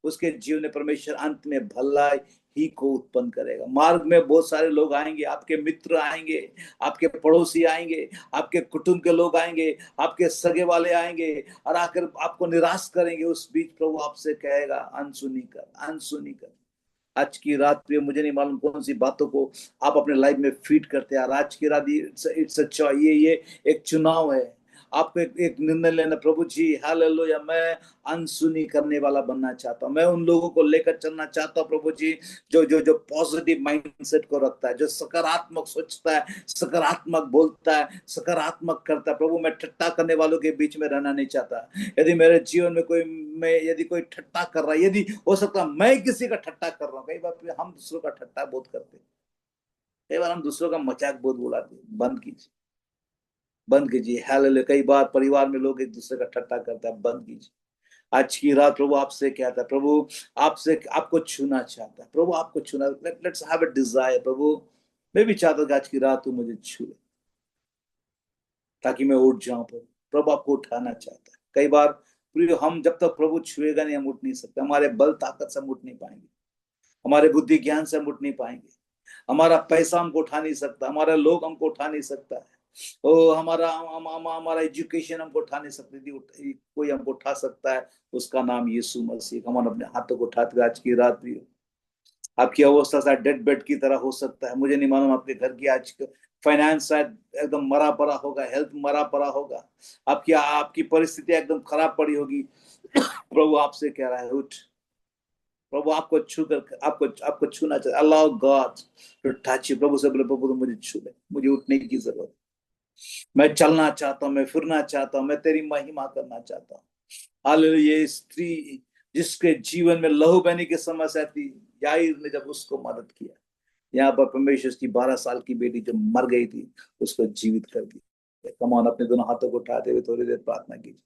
उसके जीवन में परमेश्वर अंत में भलाई ही को उत्पन्न करेगा। मार्ग में बहुत सारे लोग आएंगे, आपके मित्र आएंगे, आपके पड़ोसी आएंगे, आपके कुटुंब के लोग आएंगे, आपके सगे वाले आएंगे, और आकर आपको निराश करेंगे। उस बीच प्रभु आपसे कहेगा, अनसुनी कर, अनसुनी कर। आज की रात पे मुझे नहीं मालूम कौन सी बातों को आप अपने लाइफ में फीड करते हैं। आज की रात, इट्स अ चॉइस, ये एक चुनाव है। आपको एक निर्णय लेना, प्रभु जी हालेलुया, मैं अनसुनी करने वाला बनना चाहता हूँ। मैं उन लोगों को लेकर चलना चाहता हूँ प्रभु जी, जो जो जो पॉजिटिव माइंडसेट को रखता है, जो सकारात्मक सोचता है, सकारात्मक बोलता है, सकारात्मक करता है। प्रभु मैं ठट्टा करने वालों के बीच में रहना नहीं चाहता। यदि मेरे जीवन में कोई, मैं यदि कोई ठट्टा कर रहा है, यदि हो सकता है मैं किसी का ठट्टा कर रहा हूँ, कई बार हम दूसरों का ठट्टा बहुत करते हैं, कई बार हम दूसरों का मजाक बहुत उड़ाते हैं। बंद कीजिए, बंद कीजिए। हालेलुया। कई बार परिवार में लोग एक दूसरे का ठट्टा करते हैं, बंद कीजिए। आज की रात प्रभु आपसे कहता है, प्रभु आपसे, आपको छूना चाहता है, प्रभु आपको छूना, लेट्स हैव अ डिजायर। प्रभु मैं भी चाहता हूँ कि आज की रात तू मुझे छू ले, ताकि मैं उठ जाऊं। प्रभु प्रभु आपको उठाना चाहता है। कई बार प्रिय, हम जब तक प्रभु छुएगा नहीं, हम उठ नहीं सकते। हमारे बल ताकत से हम उठ नहीं पाएंगे, हमारे बुद्धि ज्ञान से हम उठ नहीं पाएंगे, हमारा पैसा हमको उठा नहीं सकता, हमारा लोग हमको उठा नहीं सकता है, ओ हमारा एजुकेशन हमको उठा नहीं सकती थी। कोई हमको उठा सकता है, उसका नाम यीशु मसीह। हम अपने हाथों को उठाते हुए आज की रात भी, आपकी अवस्था शायद डेड बेड की तरह हो सकता है, मुझे नहीं मालूम। आपके घर की आज फाइनेंस शायद एकदम मरा पड़ा होगा, हेल्थ मरा पड़ा होगा, आपकी आपकी परिस्थिति एकदम खराब पड़ी होगी। प्रभु आपसे कह रहा है उठ। प्रभु आपको छू कर, आपको आपको छूना चाहिए। अल्लाह गॉड टू टच यू। प्रभु से बोले, प्रभु तो मुझे छू ले, मुझे उठने की जरूरत, मैं चलना चाहता हूँ, मैं फिरना चाहता हूँ, मैं तेरी महिमा करना चाहता हूँ। हालेलुया। ये स्त्री जिसके जीवन में लहू बहने की समस्या थी, याईर ने जब उसको मदद किया, यहाँ पर परमेश्वर की 12 साल की बेटी जो मर गई थी, उसको जीवित कर दिया। कमान, अपने दोनों हाथों को उठाते हुए थोड़ी देर प्रार्थना कीजिए।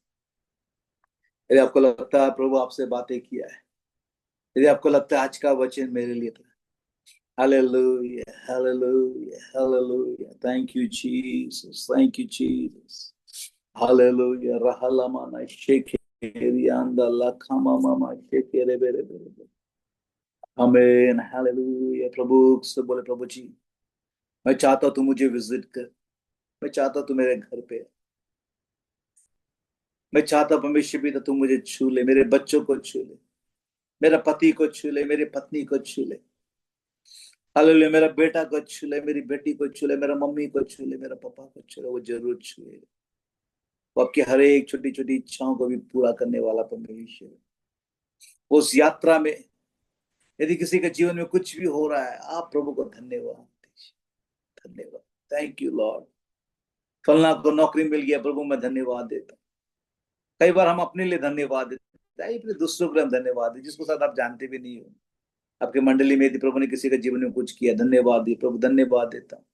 यदि आपको लगता है प्रभु आपसे बातें किया है, यदि आपको लगता है आज का वचन मेरे लिए था, hallelujah, hallelujah, hallelujah. Thank you Jesus, thank you Jesus. Hallelujah. रहलमाना शेकेरियांदा लखामा मामा शेकेरे बेरे बेरे बेरे। आमीन, हालेलुया। प्रभु से बोले, प्रभु जी मैं चाहता हूं तू मुझे विजिट कर, मैं चाहता हूं तू मेरे घर पे, मैं चाहता हूं परमेश्वर भी, तो तू मुझे छू ले, मेरे बच्चों को छू ले, मेरा पति को छू ले, मेरी पत्नी को छू ले। हालेलुया। मेरा बेटा को छू ले, मेरी बेटी को छू ले, मेरा मम्मी को छू ले, मेरा पापा को छू ले। वो जरूर छूए। वो आपकी हर एक छोटी छोटी इच्छाओं को भी पूरा करने वाला परमेश्वर है। उस यात्रा में यदि किसी के जीवन में कुछ भी हो रहा है, आप प्रभु को धन्यवाद दीजिए। धन्यवाद, थैंक यू लॉर्ड। फलना को नौकरी मिल गया, प्रभु मैं धन्यवाद देता हूँ। कई बार हम अपने लिए धन्यवाद देते हैं, फिर दूसरों के लिए हम धन्यवाद दें, जिसको शायद आप जानते भी नहीं हो। आपके मंडली में यदि प्रभु ने किसी के जीवन में कुछ किया, धन्यवाद दिए, प्रभु धन्यवाद देता हूँ।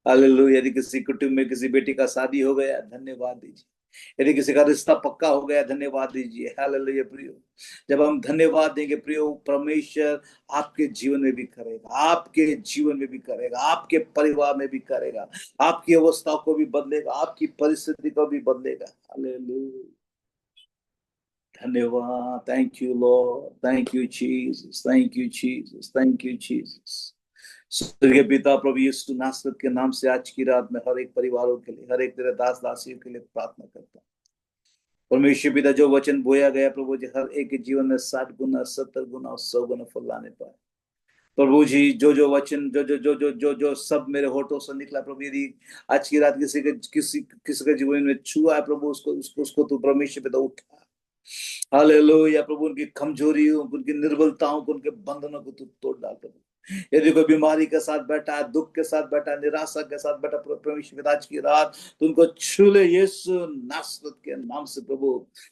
हालेलुया। यदि किसी कुटुंब में किसी बेटी का शादी हो गया, धन्यवाद दीजिए। यदि किसी का रिश्ता पक्का हो गया, धन्यवाद दीजिए। हालेलुया प्रियो। जब हम धन्यवाद देंगे प्रियो, परमेश्वर आपके जीवन में भी करेगा, आपके जीवन में भी करेगा, आपके परिवार में भी करेगा, आपकी अवस्था को भी बदलेगा, आपकी परिस्थिति को भी बदलेगा। हालेलुया। धन्यवाद। Thank you Lord, thank you Jesus, thank you Jesus, thank you Jesus. स्वर्गीय पिता, प्रभु यीशु नासरत के नाम से आज की रात में हर एक परिवारों के लिए, हर एक तेरे दास दासियों के लिए प्रार्थना करता हूँ। परमेश्वर पिता, जो वचन बोया गया प्रभु जी, हर एक के जीवन में 60 गुना, 70 गुना और 100 गुना फल लाने पाए। प्रभु जी, जो वचन, जो सब मेरे होठों से निकला प्रभु, यदि आज की रात किसी के जीवन में छुआ है प्रभु, उसको तू परमेश्वर पिता उठा। हालेलुया प्रभु, उनकी कमजोरियों, उनकी निर्बलताओं को, उनके बंधनों को तू तोड़ डाल प्रभु। यदि कोई बीमारी के साथ बैठा है, दुख के साथ बैठा है, निराशा के साथ बैठा, परमेश्वर आज की रात तो उनको छू ले यीशु नासरत के नाम से प्रभु।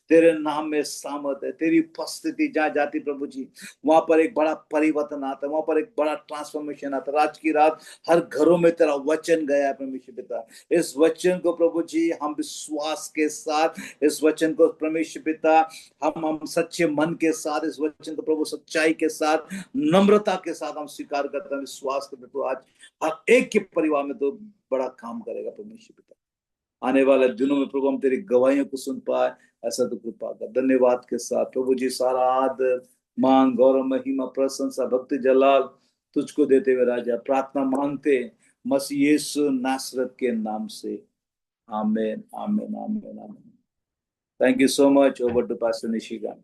तेरे नाम में सामर्थ है, तेरी उपस्थिति जहाँ जाती प्रभु जी, वहां पर एक बड़ा परिवर्तन आता है, वहां पर एक बड़ा ट्रांसफॉर्मेशन आता है। आज की रात हर घरों में तेरा वचन गया है परमेश्वर पिता। इस वचन को प्रभु जी हम विश्वास के साथ, इस वचन को परमेश्वर पिता हम सच्चे मन के साथ, इस वचन को प्रभु सच्चाई के साथ, नम्रता के साथ हम स्वीकार करते हैं, विश्वास करते हैं। तो आज हर एक के परिवार में तो बड़ा काम करेगा परमेश्वर पिता। आने वाले दिनों में प्रभु हम तेरी गवाहियों को सुन पाए, ऐसा तो कृपा कर। धन्यवाद के साथ प्रभु जी सारा आदर, मान, गौरव, महिमा, प्रशंसा, भक्ति, जलाल तुझको देते हुए राजा प्रार्थना मांगते मसीह यीशु नासरत के नाम से। Amen, amen, amen, amen. Thank you so much. Over to pastor Nishikant.